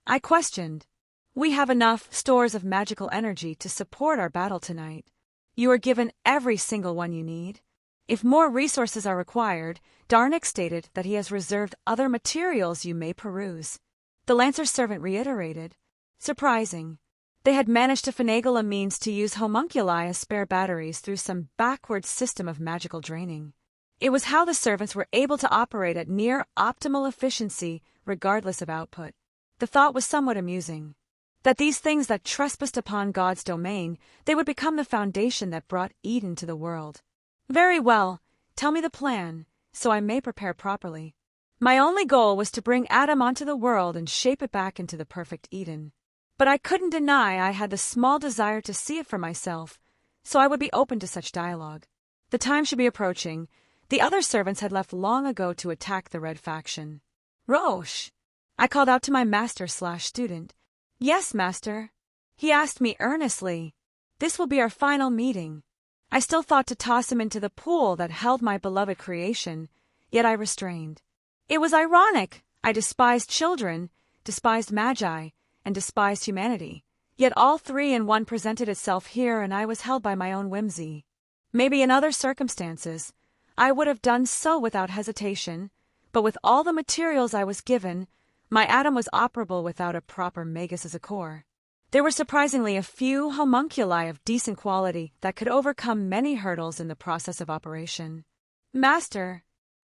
Speaker 1: I questioned. We have enough stores of magical energy to support our battle tonight. You are given every single one you need. If more resources are required, Darnik stated that he has reserved other materials you may peruse. The Lancer's servant reiterated. Surprising. They had managed to finagle a means to use homunculi as spare batteries through some backward system of magical draining. It was how the servants were able to operate at near optimal efficiency regardless of output. The thought was somewhat amusing. That these things that trespassed upon God's domain, they would become the foundation that brought Eden to the world. Very well, tell me the plan, so I may prepare properly. My only goal was to bring Adam onto the world and shape it back into the perfect Eden. But I couldn't deny I had the small desire to see it for myself, so I would be open to such dialogue. The time should be approaching. The other servants had left long ago to attack the Red faction. Roche! I called out to my master/student. Yes, master. He asked me earnestly. This will be our final meeting. I still thought to toss him into the pool that held my beloved creation, yet I restrained. It was ironic. I despised children, despised magi, and despised humanity. Yet all three in one presented itself here, and I was held by my own whimsy. Maybe in other circumstances, I would have done so without hesitation, but with all the materials I was given, my atom was operable without a proper magus as a core. There were surprisingly a few homunculi of decent quality that could overcome many hurdles in the process of operation. Master,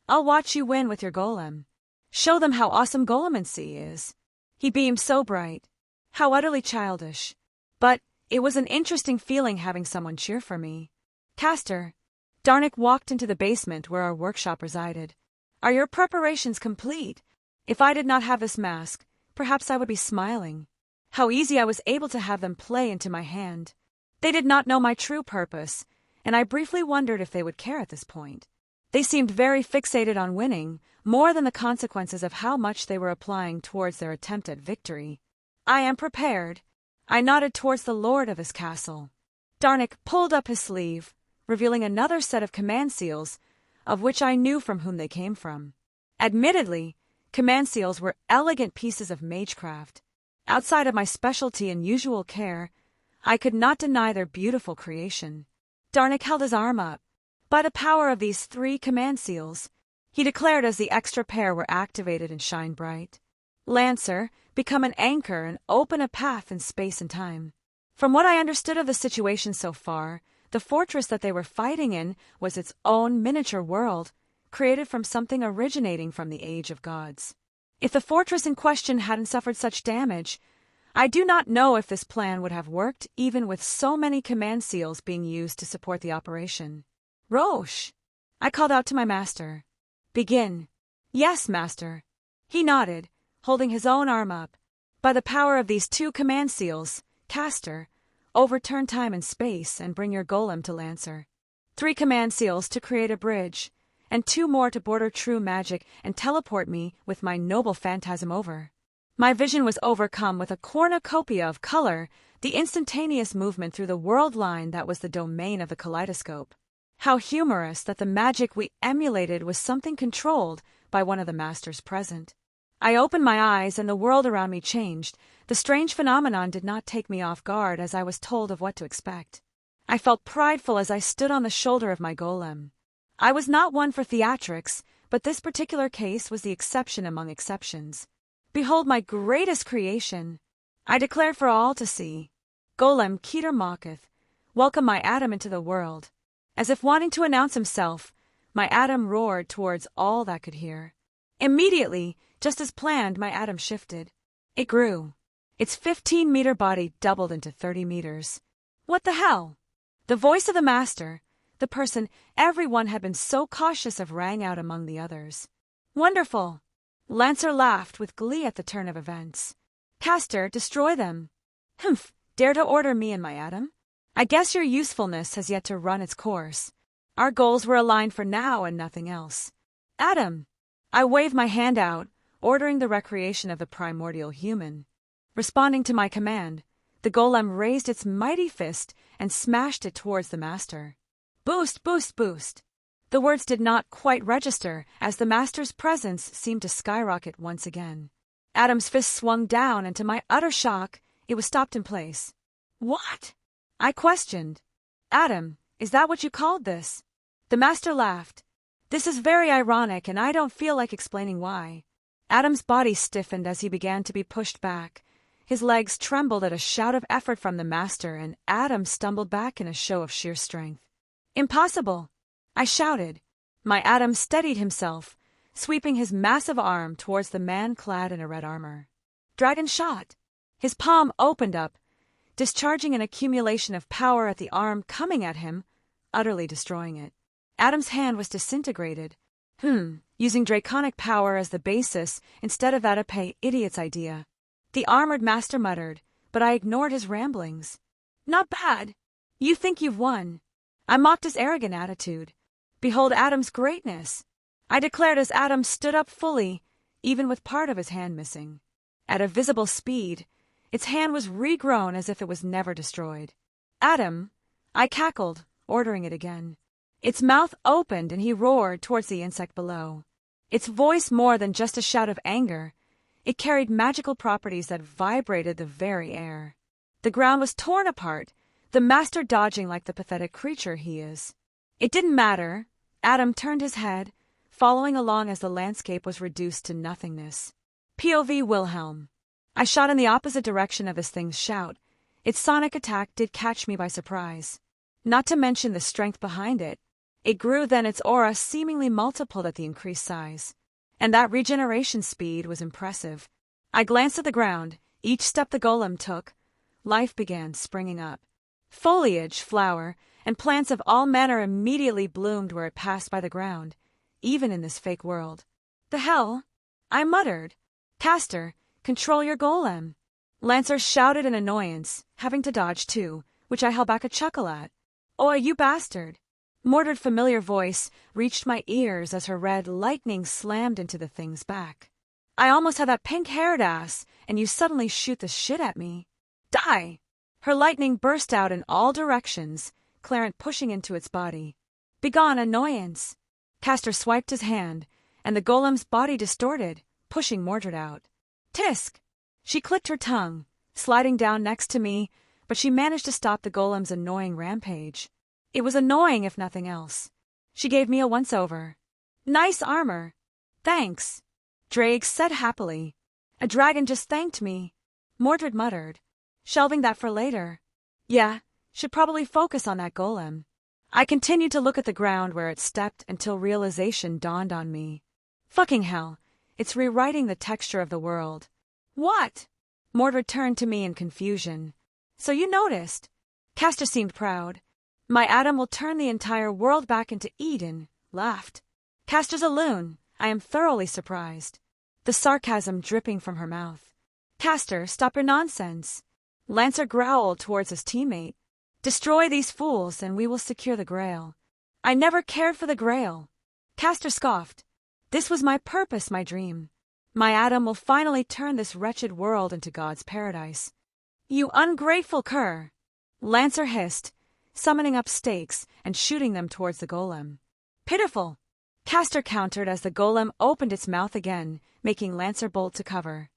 Speaker 1: I'll watch you win with your golem. Show them how awesome golemancy is. He beamed so bright. How utterly childish. But it was an interesting feeling having someone cheer for me. Castor, Darnik walked into the basement where our workshop resided. Are your preparations complete? If I did not have this mask, perhaps I would be smiling. How easy I was able to have them play into my hand. They did not know my true purpose, and I briefly wondered if they would care at this point. They seemed very fixated on winning, more than the consequences of how much they were applying towards their attempt at victory. I am prepared. I nodded towards the lord of this castle. Darnik pulled up his sleeve, revealing another set of command seals, of which I knew from whom they came from. Admittedly, command seals were elegant pieces of magecraft. Outside of my specialty and usual care, I could not deny their beautiful creation. Darnik held his arm up. By the power of these 3 command seals, he declared as the extra pair were activated and shine bright. Lancer, become an anchor and open a path in space and time. From what I understood of the situation so far, the fortress that they were fighting in was its own miniature world, created from something originating from the age of gods. If the fortress in question hadn't suffered such damage, I do not know if this plan would have worked even with so many command seals being used to support the operation. Roche! I called out to my master. Begin. Yes, master. He nodded, holding his own arm up. By the power of these 2 command seals, Castor, overturn time and space and bring your golem to Lancer. 3 command seals to create a bridge, and 2 more to border true magic and teleport me with my noble phantasm over. My vision was overcome with a cornucopia of color, the instantaneous movement through the world line that was the domain of the kaleidoscope. How humorous that the magic we emulated was something controlled by one of the masters present. I opened my eyes and the world around me changed. The strange phenomenon did not take me off guard as I was told of what to expect. I felt prideful as I stood on the shoulder of my golem. I was not one for theatrics, but this particular case was the exception among exceptions. Behold my greatest creation, I declared for all to see. Golem Keter Mocketh, welcome my Adam into the world. As if wanting to announce himself, my Adam roared towards all that could hear. Immediately, just as planned, my Adam shifted. It grew. Its 15-meter body doubled into 30 meters. What the hell? The voice of the master, the person everyone had been so cautious of, rang out among the others. Wonderful! Lancer laughed with glee at the turn of events. Caster, destroy them. Humph, dare to order me and my Adam? I guess your usefulness has yet to run its course. Our goals were aligned for now and nothing else. Adam! I waved my hand out, ordering the recreation of the primordial human. Responding to my command, the golem raised its mighty fist and smashed it towards the master. Boost, boost, boost! The words did not quite register as the master's presence seemed to skyrocket once again. Adam's fist swung down, and to my utter shock, it was stopped in place. What? I questioned. Adam, is that what you called this? The master laughed. This is very ironic, and I don't feel like explaining why. Adam's body stiffened as he began to be pushed back. His legs trembled at a shout of effort from the master, and Adam stumbled back in a show of sheer strength. Impossible! I shouted. My Adam steadied himself, sweeping his massive arm towards the man clad in a red armor. Dragon shot! His palm opened up, discharging an accumulation of power at the arm coming at him, utterly destroying it. Adam's hand was disintegrated. Using draconic power as the basis instead of that epee idiot's idea. The armored master muttered, but I ignored his ramblings. Not bad. You think you've won. I mocked his arrogant attitude. Behold Adam's greatness, I declared as Adam stood up fully, even with part of his hand missing. At a visible speed, its hand was regrown as if it was never destroyed. Adam, I cackled, ordering it again. Its mouth opened and he roared towards the insect below. Its voice more than just a shout of anger. It carried magical properties that vibrated the very air. The ground was torn apart, the master dodging like the pathetic creature he is. It didn't matter. Adam turned his head, following along as the landscape was reduced to nothingness. POV Wilhelm. I shot in the opposite direction of this thing's shout. Its sonic attack did catch me by surprise. Not to mention the strength behind it. It grew then, its aura seemingly multiplied at the increased size. And that regeneration speed was impressive. I glanced at the ground. Each step the golem took, life began springing up. Foliage, flower, and plants of all manner immediately bloomed where it passed by the ground, even in this fake world. The hell? I muttered. Caster, control your golem. Lancer shouted in annoyance, having to dodge too, which I held back a chuckle at. Oi, you bastard! Mordred's familiar voice reached my ears as her red lightning slammed into the thing's back. I almost had that pink-haired ass, and you suddenly shoot the shit at me. Die! Her lightning burst out in all directions, Clarent pushing into its body. Begone, annoyance! Caster swiped his hand, and the golem's body distorted, pushing Mordred out. Tisk! She clicked her tongue, sliding down next to me, but she managed to stop the golem's annoying rampage. It was annoying if nothing else. She gave me a once-over. Nice armor. Thanks. Drake said happily. A dragon just thanked me. Mordred muttered, shelving that for later. Yeah, should probably focus on that golem. I continued to look at the ground where it stepped until realization dawned on me. Fucking hell, it's rewriting the texture of the world. What? Mordred turned to me in confusion. So you noticed? Caster seemed proud. My Adam will turn the entire world back into Eden, laughed. Caster's a loon. I am thoroughly surprised. The sarcasm dripping from her mouth. Caster, stop your nonsense. Lancer growled towards his teammate. Destroy these fools and we will secure the Grail. I never cared for the Grail. Caster scoffed. This was my purpose, my dream. My Adam will finally turn this wretched world into God's paradise. You ungrateful cur! Lancer hissed, summoning up stakes and shooting them towards the golem. Pitiful! Caster countered as the golem opened its mouth again, making Lancer bolt to cover.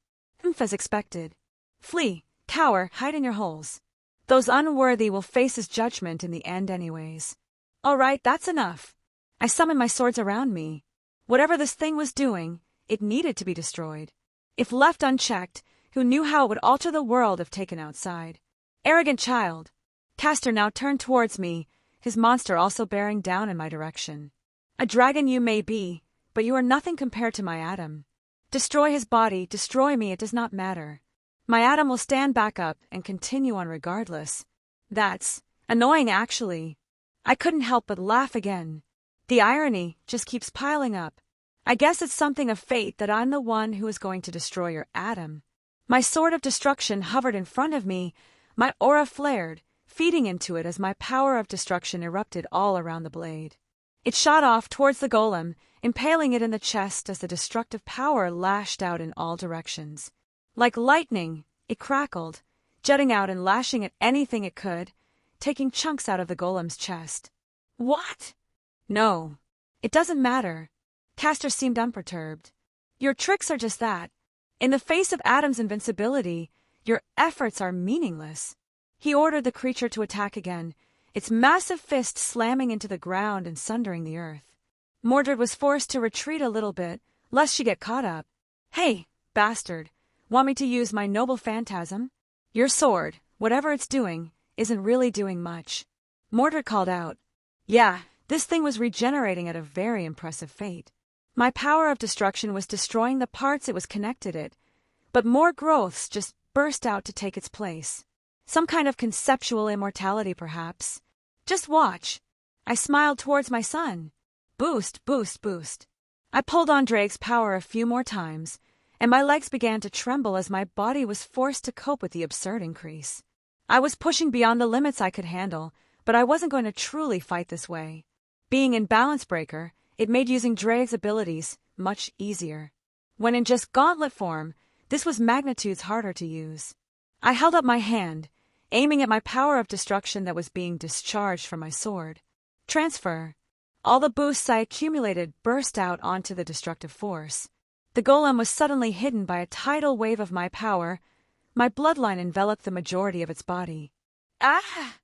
Speaker 1: As expected. Flee, cower, hide in your holes. Those unworthy will face his judgment in the end anyways. All right, that's enough. I summoned my swords around me. Whatever this thing was doing, it needed to be destroyed. If left unchecked, who knew how it would alter the world if taken outside? Arrogant child. Castor now turned towards me, his monster also bearing down in my direction. A dragon you may be, but you are nothing compared to my Adam. Destroy his body, destroy me, it does not matter. My Adam will stand back up and continue on regardless. That's annoying, actually. I couldn't help but laugh again. The irony just keeps piling up. I guess it's something of fate that I'm the one who is going to destroy your Adam. My sword of destruction hovered in front of me, my aura flared, feeding into it as my power of destruction erupted all around the blade. It shot off towards the golem, impaling it in the chest as the destructive power lashed out in all directions. Like lightning, it crackled, jutting out and lashing at anything it could, taking chunks out of the golem's chest. What? No. It doesn't matter. Castor seemed unperturbed. Your tricks are just that. In the face of Adam's invincibility, your efforts are meaningless. He ordered the creature to attack again, its massive fist slamming into the ground and sundering the earth. Mordred was forced to retreat a little bit, lest she get caught up. Hey, bastard, want me to use my noble phantasm? Your sword, whatever it's doing, isn't really doing much. Mordred called out. Yeah, this thing was regenerating at a very impressive rate. My power of destruction was destroying the parts it was connected it, but more growths just burst out to take its place. Some kind of conceptual immortality, perhaps. Just watch. I smiled towards my son. Boost, boost, boost. I pulled on Drake's power a few more times, and my legs began to tremble as my body was forced to cope with the absurd increase. I was pushing beyond the limits I could handle, but I wasn't going to truly fight this way. Being in Balance Breaker, it made using Drake's abilities much easier. When in just gauntlet form, this was magnitudes harder to use. I held up my hand, aiming at my power of destruction that was being discharged from my sword. Transfer. All the boosts I accumulated burst out onto the destructive force. The golem was suddenly hidden by a tidal wave of my power. My bloodline enveloped the majority of its body. Ah!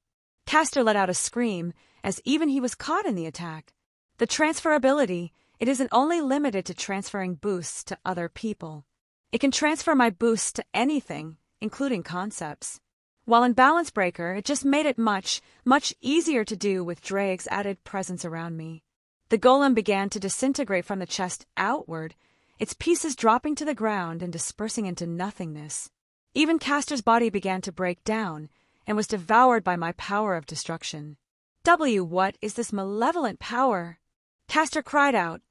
Speaker 1: Castor let out a scream, as even he was caught in the attack. The transferability, it isn't only limited to transferring boosts to other people. It can transfer my boosts to anything, including concepts. While in Balance Breaker, it just made it much, much easier to do with Drake's added presence around me. The golem began to disintegrate from the chest outward, its pieces dropping to the ground and dispersing into nothingness. Even Castor's body began to break down and was devoured by my power of destruction. What is this malevolent power? Castor cried out,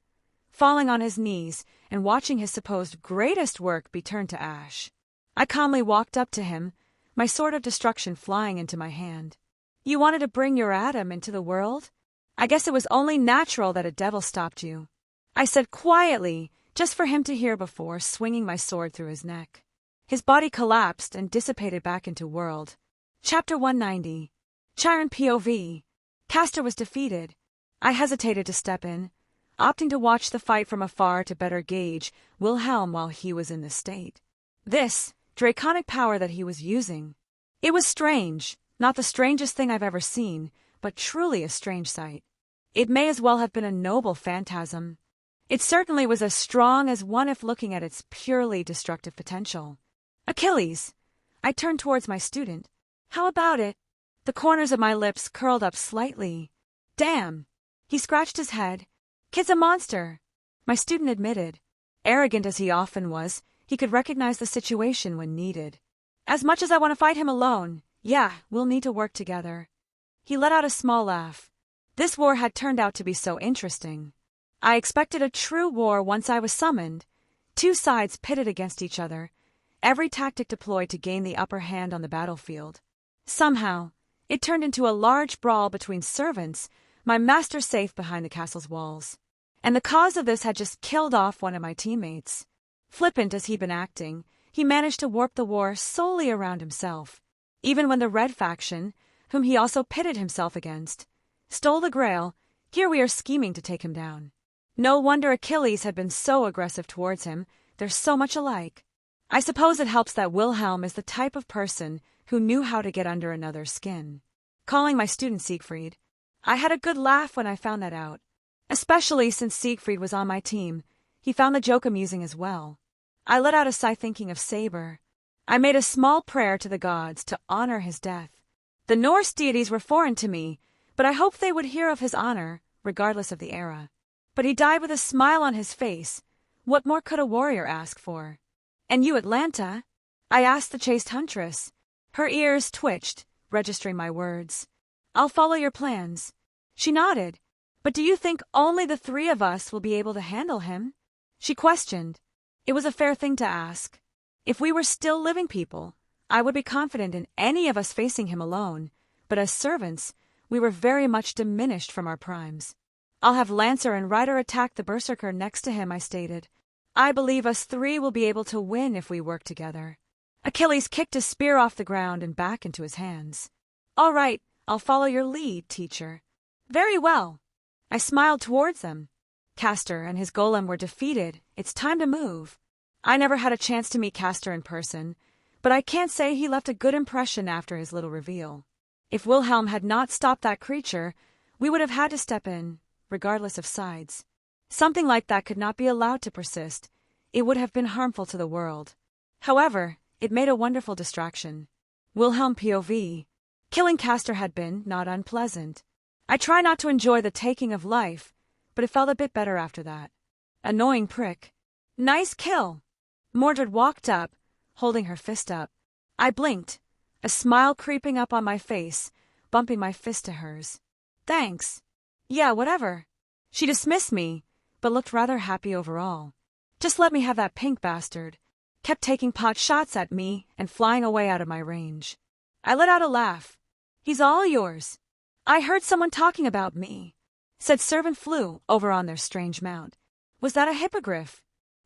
Speaker 1: falling on his knees and watching his supposed greatest work be turned to ash. I calmly walked up to him, my sword of destruction flying into my hand. You wanted to bring your Adam into the world? I guess it was only natural that a devil stopped you. I said quietly, just for him to hear before swinging my sword through his neck. His body collapsed and dissipated back into world. Chapter 190. Chiron POV. Castor was defeated. I hesitated to step in, opting to watch the fight from afar to better gauge Wilhelm while he was in this state. This draconic power that he was using. It was strange, not the strangest thing I've ever seen, but truly a strange sight. It may as well have been a noble phantasm. It certainly was as strong as one if looking at its purely destructive potential. Achilles! I turned towards my student. How about it? The corners of my lips curled up slightly. Damn! He scratched his head. Kid's a monster! My student admitted. Arrogant as he often was, he could recognize the situation when needed. As much as I want to fight him alone, yeah, we'll need to work together. He let out a small laugh. This war had turned out to be so interesting. I expected a true war once I was summoned. Two sides pitted against each other, every tactic deployed to gain the upper hand on the battlefield. Somehow, it turned into a large brawl between servants, my master safe behind the castle's walls. And the cause of this had just killed off one of my teammates. Flippant as he'd been acting, he managed to warp the war solely around himself. Even when the Red faction, whom he also pitted himself against, stole the Grail, here we are scheming to take him down. No wonder Achilles had been so aggressive towards him, they're so much alike. I suppose it helps that Wilhelm is the type of person who knew how to get under another's skin. Calling my student Siegfried, I had a good laugh when I found that out. Especially since Siegfried was on my team, he found the joke amusing as well. I let out a sigh thinking of Saber. I made a small prayer to the gods to honor his death. The Norse deities were foreign to me, but I hoped they would hear of his honor, regardless of the era. But he died with a smile on his face. What more could a warrior ask for? And you, Atlanta? I asked the chaste huntress. Her ears twitched, registering my words. I'll follow your plans. She nodded. But do you think only the three of us will be able to handle him? She questioned. It was a fair thing to ask. If we were still living people, I would be confident in any of us facing him alone, but as servants, we were very much diminished from our primes. I'll have Lancer and Ryder attack the berserker next to him, I stated. I believe us three will be able to win if we work together. Achilles kicked his spear off the ground and back into his hands. All right, I'll follow your lead, teacher. Very well. I smiled towards them. Castor and his golem were defeated. It's time to move. I never had a chance to meet Castor in person, but I can't say he left a good impression after his little reveal. If Wilhelm had not stopped that creature, we would have had to step in, regardless of sides. Something like that could not be allowed to persist. It would have been harmful to the world. However, it made a wonderful distraction. Wilhelm POV. Killing Castor had been not unpleasant. I try not to enjoy the taking of life, but it felt a bit better after that. Annoying prick. Nice kill. Mordred walked up, holding her fist up. I blinked, a smile creeping up on my face, bumping my fist to hers. Thanks. Yeah, whatever. She dismissed me, but looked rather happy overall. Just let me have that pink bastard. Kept taking pot shots at me and flying away out of my range. I let out a laugh. He's all yours. I heard someone talking about me, said Servant Flew over on their strange mount. Was that a hippogriff?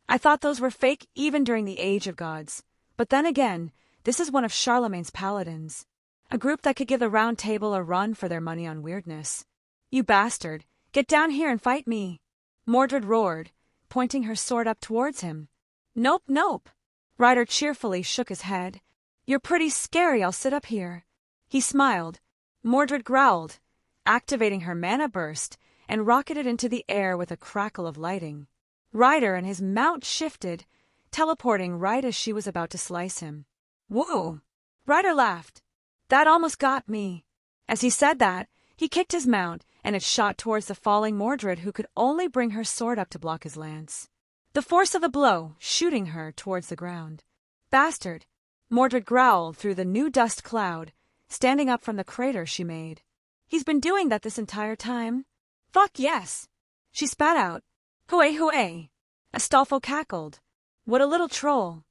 Speaker 1: I thought those were fake even during the Age of Gods. But then again, this is one of Charlemagne's paladins. A group that could give the Round Table a run for their money on weirdness. You bastard, get down here and fight me. Mordred roared, pointing her sword up towards him. Nope, nope. Ryder cheerfully shook his head. You're pretty scary, I'll sit up here. He smiled. Mordred growled, activating her mana burst, and rocketed into the air with a crackle of lighting. Ryder and his mount shifted, teleporting right as she was about to slice him. Whoa! Ryder laughed. That almost got me. As he said that, he kicked his mount, and it shot towards the falling Mordred, who could only bring her sword up to block his lance. The force of the blow, shooting her towards the ground. Bastard! Mordred growled through the new dust cloud, standing up from the crater she made. He's been doing that this entire time? Fuck yes! She spat out. Hooey hooey! Astolfo cackled. What a little troll.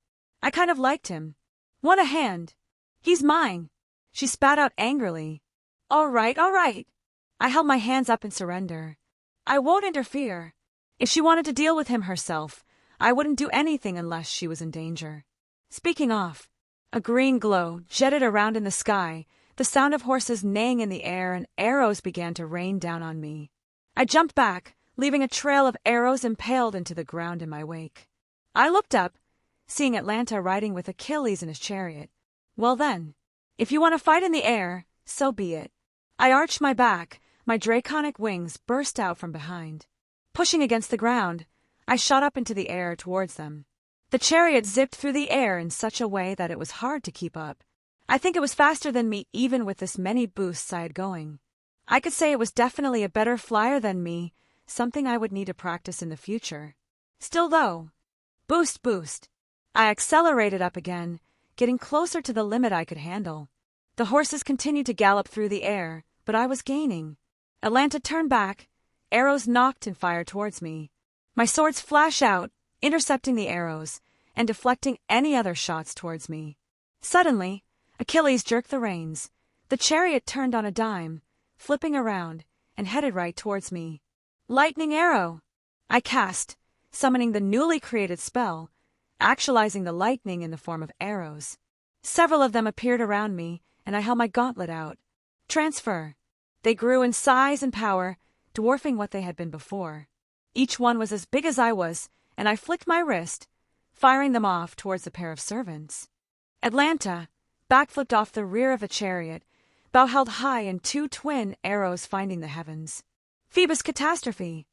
Speaker 1: I kind of liked him. Want a hand? He's mine. She spat out angrily. All right, all right. I held my hands up in surrender. I won't interfere. If she wanted to deal with him herself, I wouldn't do anything unless she was in danger. Speaking of, a green glow jetted around in the sky, the sound of horses neighing in the air, and arrows began to rain down on me. I jumped back, leaving a trail of arrows impaled into the ground in my wake. I looked up, seeing Atlanta riding with Achilles in his chariot. Well then, if you want to fight in the air, so be it. I arched my back, my draconic wings burst out from behind. Pushing against the ground, I shot up into the air towards them. The chariot zipped through the air in such a way that it was hard to keep up. I think it was faster than me even with this many boosts I had going. I could say it was definitely a better flyer than me, something I would need to practice in the future. Still though, boost, boost. I accelerated up again, getting closer to the limit I could handle. The horses continued to gallop through the air, but I was gaining. Atlanta turned back, arrows knocked and fired towards me. My swords flash out, intercepting the arrows, and deflecting any other shots towards me. Suddenly, Achilles jerked the reins. The chariot turned on a dime, flipping around, and headed right towards me. Lightning arrow! I cast, summoning the newly created spell, actualizing the lightning in the form of arrows. Several of them appeared around me, and I held my gauntlet out. Transfer. They grew in size and power, dwarfing what they had been before. Each one was as big as I was, and I flicked my wrist, firing them off towards the pair of servants. Atlanta backflipped off the rear of a chariot, bow held high and two twin arrows finding the heavens. Phoebus catastrophe!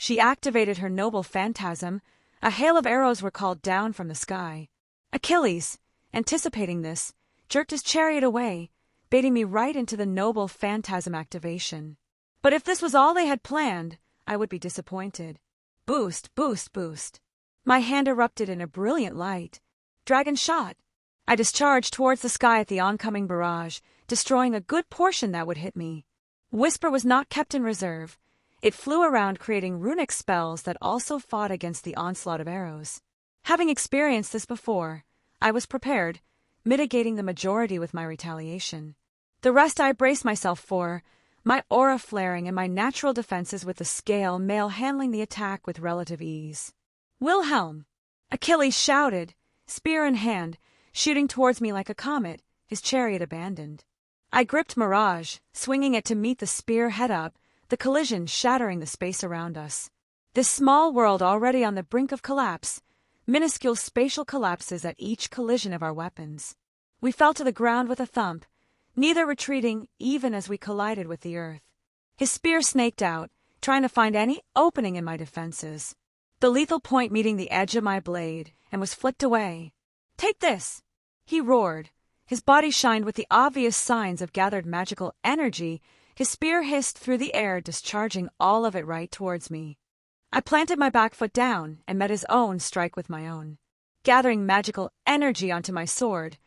Speaker 1: She activated her noble phantasm. A hail of arrows were called down from the sky. Achilles, anticipating this, jerked his chariot away, baiting me right into the noble phantasm activation. But if this was all they had planned, I would be disappointed. Boost, boost, boost. My hand erupted in a brilliant light. Dragon shot. I discharged towards the sky at the oncoming barrage, destroying a good portion that would hit me. Whisper was not kept in reserve. It flew around, creating runic spells that also fought against the onslaught of arrows. Having experienced this before, I was prepared, mitigating the majority with my retaliation. The rest I braced myself for, my aura flaring and my natural defenses with the scale mail handling the attack with relative ease. Wilhelm! Achilles shouted, spear in hand, shooting towards me like a comet, his chariot abandoned. I gripped Mirage, swinging it to meet the spear head up, the collision shattering the space around us. This small world already on the brink of collapse, minuscule spatial collapses at each collision of our weapons. We fell to the ground with a thump, neither retreating even as we collided with the earth. His spear snaked out, trying to find any opening in my defenses. The lethal point meeting the edge of my blade, and was flicked away. "Take this!" he roared. His body shined with the obvious signs of gathered magical energy. His spear hissed through the air, discharging all of it right towards me. I planted my back foot down and met his own strike with my own. Gathering magical energy onto my sword,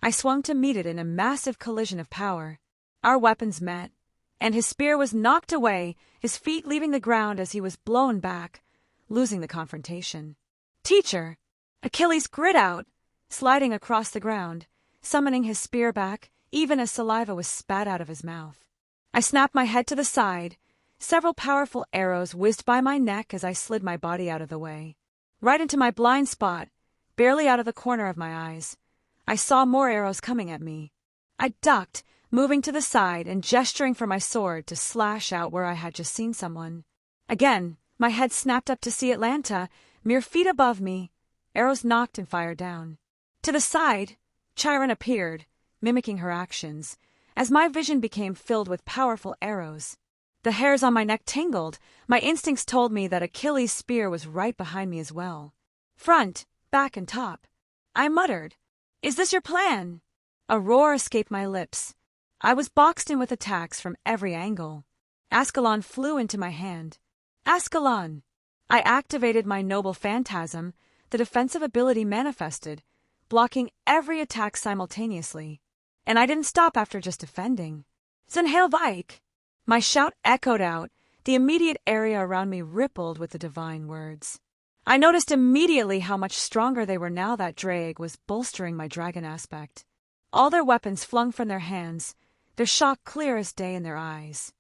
Speaker 1: I swung to meet it in a massive collision of power. Our weapons met, and his spear was knocked away, his feet leaving the ground as he was blown back, losing the confrontation. "Teacher!" Achilles grit out, sliding across the ground, summoning his spear back, even as saliva was spat out of his mouth. I snapped my head to the side. Several powerful arrows whizzed by my neck as I slid my body out of the way. Right into my blind spot, barely out of the corner of my eyes. I saw more arrows coming at me. I ducked, moving to the side and gesturing for my sword to slash out where I had just seen someone. Again, my head snapped up to see Atlanta, mere feet above me. Arrows knocked and fired down. To the side, Chiron appeared, mimicking her actions, as my vision became filled with powerful arrows. The hairs on my neck tingled. My instincts told me that Achilles' spear was right behind me as well. Front, back, and top. I muttered, "Is this your plan?" A roar escaped my lips. I was boxed in with attacks from every angle. Ascalon flew into my hand. Ascalon! I activated my noble phantasm. The defensive ability manifested, blocking every attack simultaneously. And I didn't stop after just defending. "Zenhailvike!" My shout echoed out. The immediate area around me rippled with the divine words. I noticed immediately how much stronger they were now that Drake was bolstering my dragon aspect. All their weapons flung from their hands, their shock clear as day in their eyes.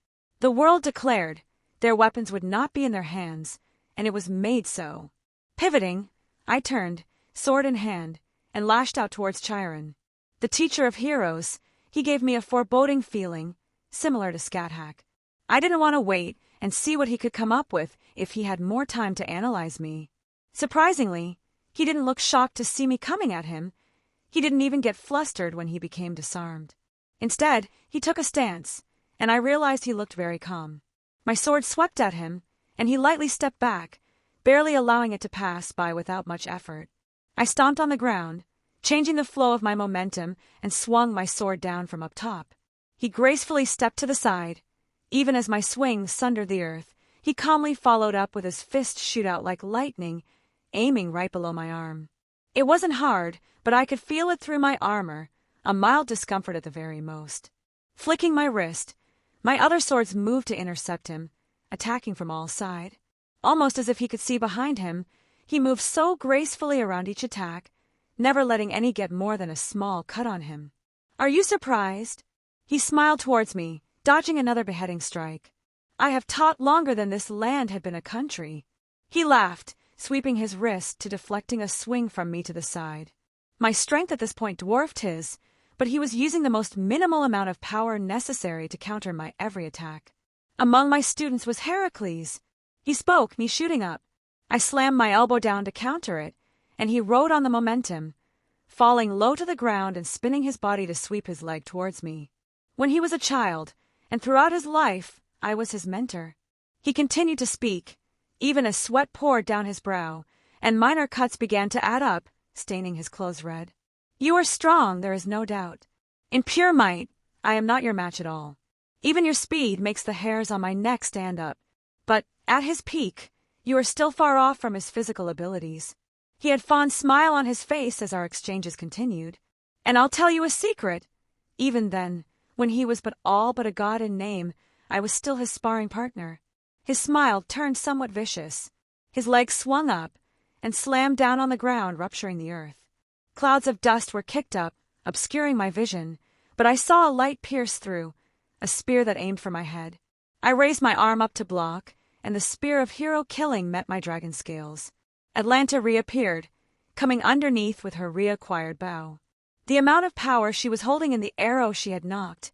Speaker 1: The world declared their weapons would not be in their hands, and it was made so. Pivoting, I turned, sword in hand, and lashed out towards Chiron. The teacher of heroes, he gave me a foreboding feeling, similar to Scathack. I didn't want to wait and see what he could come up with if he had more time to analyze me. Surprisingly, he didn't look shocked to see me coming at him. He didn't even get flustered when he became disarmed. Instead, he took a stance, and I realized he looked very calm. My sword swept at him, and he lightly stepped back, barely allowing it to pass by without much effort. I stomped on the ground, changing the flow of my momentum, and swung my sword down from up top. He gracefully stepped to the side. Even as my swing sundered the earth, he calmly followed up with his fist shoot out like lightning, aiming right below my arm. It wasn't hard, but I could feel it through my armor, a mild discomfort at the very most. Flicking my wrist, my other swords moved to intercept him, attacking from all sides. Almost as if he could see behind him, he moved so gracefully around each attack, never letting any get more than a small cut on him. "Are you surprised?" He smiled towards me, dodging another beheading strike. "I have taught longer than this land had been a country." He laughed, sweeping his wrist to deflecting a swing from me to the side. My strength at this point dwarfed his, but he was using the most minimal amount of power necessary to counter my every attack. Among my students was Heracles. He spoke, me shooting up. I slammed my elbow down to counter it, and he rode on the momentum, falling low to the ground and spinning his body to sweep his leg towards me. When he was a child, and throughout his life, I was his mentor. He continued to speak, Even as sweat poured down his brow, and minor cuts began to add up, staining his clothes red. You are strong, there is no doubt. In pure might, I am not your match at all. Even your speed makes the hairs on my neck stand up. But, at his peak, you are still far off from his physical abilities. He had a fond smile on his face as our exchanges continued. And I'll tell you a secret. Even then, when he was all but a god in name, I was still his sparring partner. His smile turned somewhat vicious. His legs swung up and slammed down on the ground, rupturing the earth. Clouds of dust were kicked up, obscuring my vision, but I saw a light pierce through, a spear that aimed for my head. I raised my arm up to block, and the spear of hero killing met my dragon scales. Atlanta reappeared, coming underneath with her reacquired bow. The amount of power she was holding in the arrow she had knocked,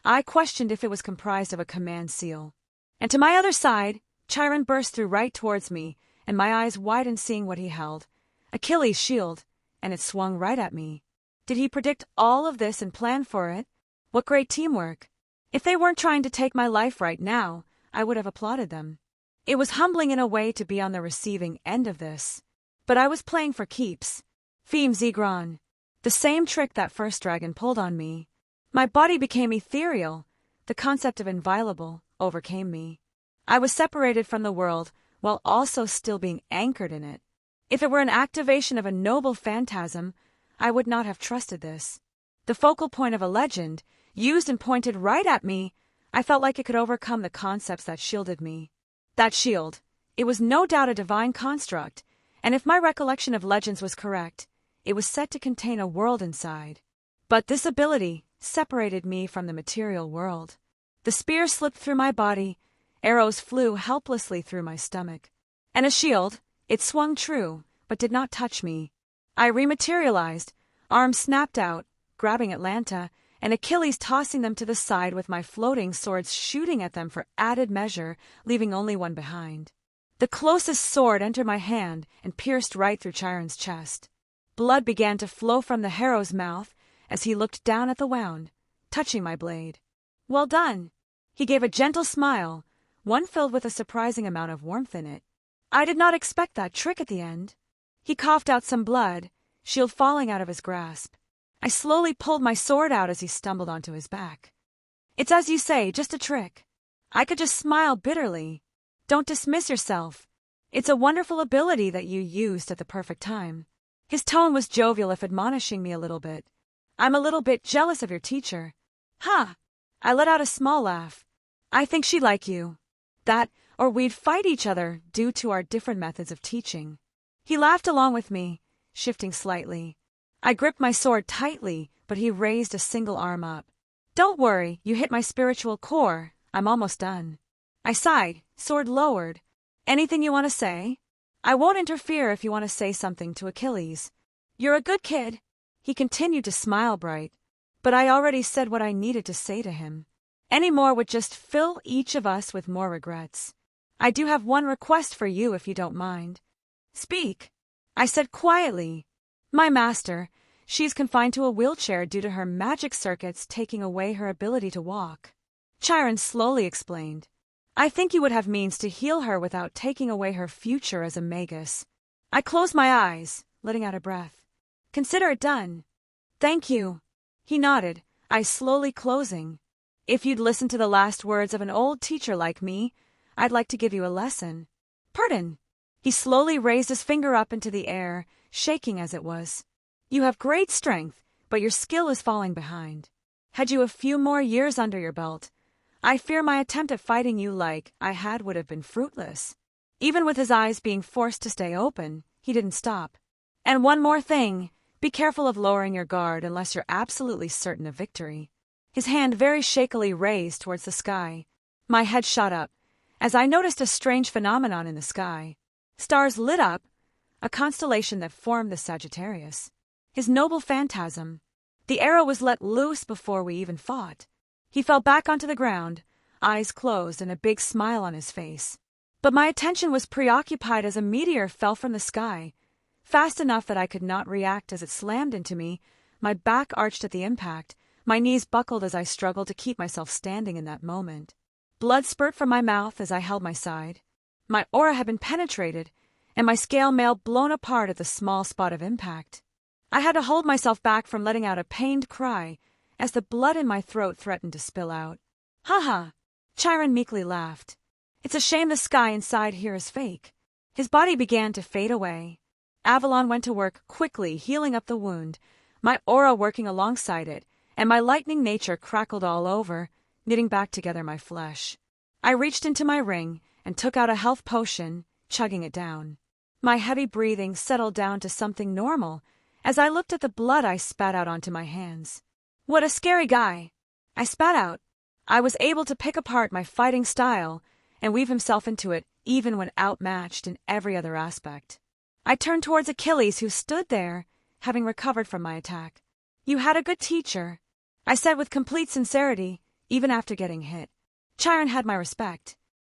Speaker 1: I questioned if it was comprised of a command seal. And to my other side, Chiron burst through right towards me, and my eyes widened seeing what he held. Achilles' shield, and it swung right at me. Did he predict all of this and plan for it? What great teamwork! If they weren't trying to take my life right now, I would have applauded them. It was humbling in a way to be on the receiving end of this. But I was playing for keeps. Feme Zegron. The same trick that first dragon pulled on me. My body became ethereal. The concept of inviolable overcame me. I was separated from the world while also still being anchored in it. If it were an activation of a noble phantasm, I would not have trusted this. The focal point of a legend, used and pointed right at me, I felt like it could overcome the concepts that shielded me. That shield, it was no doubt a divine construct, and if my recollection of legends was correct, it was set to contain a world inside. But this ability separated me from the material world. The spear slipped through my body, arrows flew helplessly through my stomach. And a shield, it swung true, but did not touch me. I rematerialized, arms snapped out, grabbing Atlanta, and Achilles tossing them to the side with my floating swords shooting at them for added measure, leaving only one behind. The closest sword entered my hand and pierced right through Chiron's chest. Blood began to flow from the hero's mouth as he looked down at the wound, touching my blade. Well done! He gave a gentle smile, one filled with a surprising amount of warmth in it. I did not expect that trick at the end. He coughed out some blood, shield falling out of his grasp. I slowly pulled my sword out as he stumbled onto his back. It's as you say, just a trick. I could just smile bitterly. Don't dismiss yourself. It's a wonderful ability that you used at the perfect time. His tone was jovial, if admonishing me a little bit. I'm a little bit jealous of your teacher. Ha! I let out a small laugh. I think she'd like you. That, or we'd fight each other due to our different methods of teaching. He laughed along with me, shifting slightly. I gripped my sword tightly, but he raised a single arm up. Don't worry, you hit my spiritual core. I'm almost done. I sighed, sword lowered. Anything you want to say? I won't interfere if you want to say something to Achilles. You're a good kid. He continued to smile bright. But I already said what I needed to say to him. Any more would just fill each of us with more regrets. I do have one request for you if you don't mind. Speak, I said quietly. My master, she's confined to a wheelchair due to her magic circuits taking away her ability to walk. Chiron slowly explained. I think you would have means to heal her without taking away her future as a magus. I closed my eyes, letting out a breath. Consider it done. Thank you. He nodded, eyes slowly closing. If you'd listen to the last words of an old teacher like me, I'd like to give you a lesson. Pardon. He slowly raised his finger up into the air, shaking as it was. You have great strength, but your skill is falling behind. Had you a few more years under your belt, I fear my attempt at fighting you like I had would have been fruitless. Even with his eyes being forced to stay open, he didn't stop. And one more thing, be careful of lowering your guard unless you're absolutely certain of victory. His hand very shakily raised towards the sky. My head shot up, as I noticed a strange phenomenon in the sky. Stars lit up, a constellation that formed the Sagittarius. His noble phantasm. The arrow was let loose before we even fought. He fell back onto the ground, eyes closed and a big smile on his face. But my attention was preoccupied as a meteor fell from the sky, fast enough that I could not react as it slammed into me. My back arched at the impact, my knees buckled as I struggled to keep myself standing in that moment. Blood spurted from my mouth as I held my side. My aura had been penetrated, and my scale mail blown apart at the small spot of impact. I had to hold myself back from letting out a pained cry as the blood in my throat threatened to spill out. "Ha!" Chiron meekly laughed. "It's a shame the sky inside here is fake." His body began to fade away. Avalon went to work quickly healing up the wound, my aura working alongside it, and my lightning nature crackled all over, knitting back together my flesh. I reached into my ring and took out a health potion, chugging it down. My heavy breathing settled down to something normal as I looked at the blood I spat out onto my hands. "What a scary guy!" I spat out. I was able to pick apart my fighting style and weave himself into it even when outmatched in every other aspect. I turned towards Achilles, who stood there, having recovered from my attack. "You had a good teacher," I said with complete sincerity, even after getting hit. Chiron had my respect.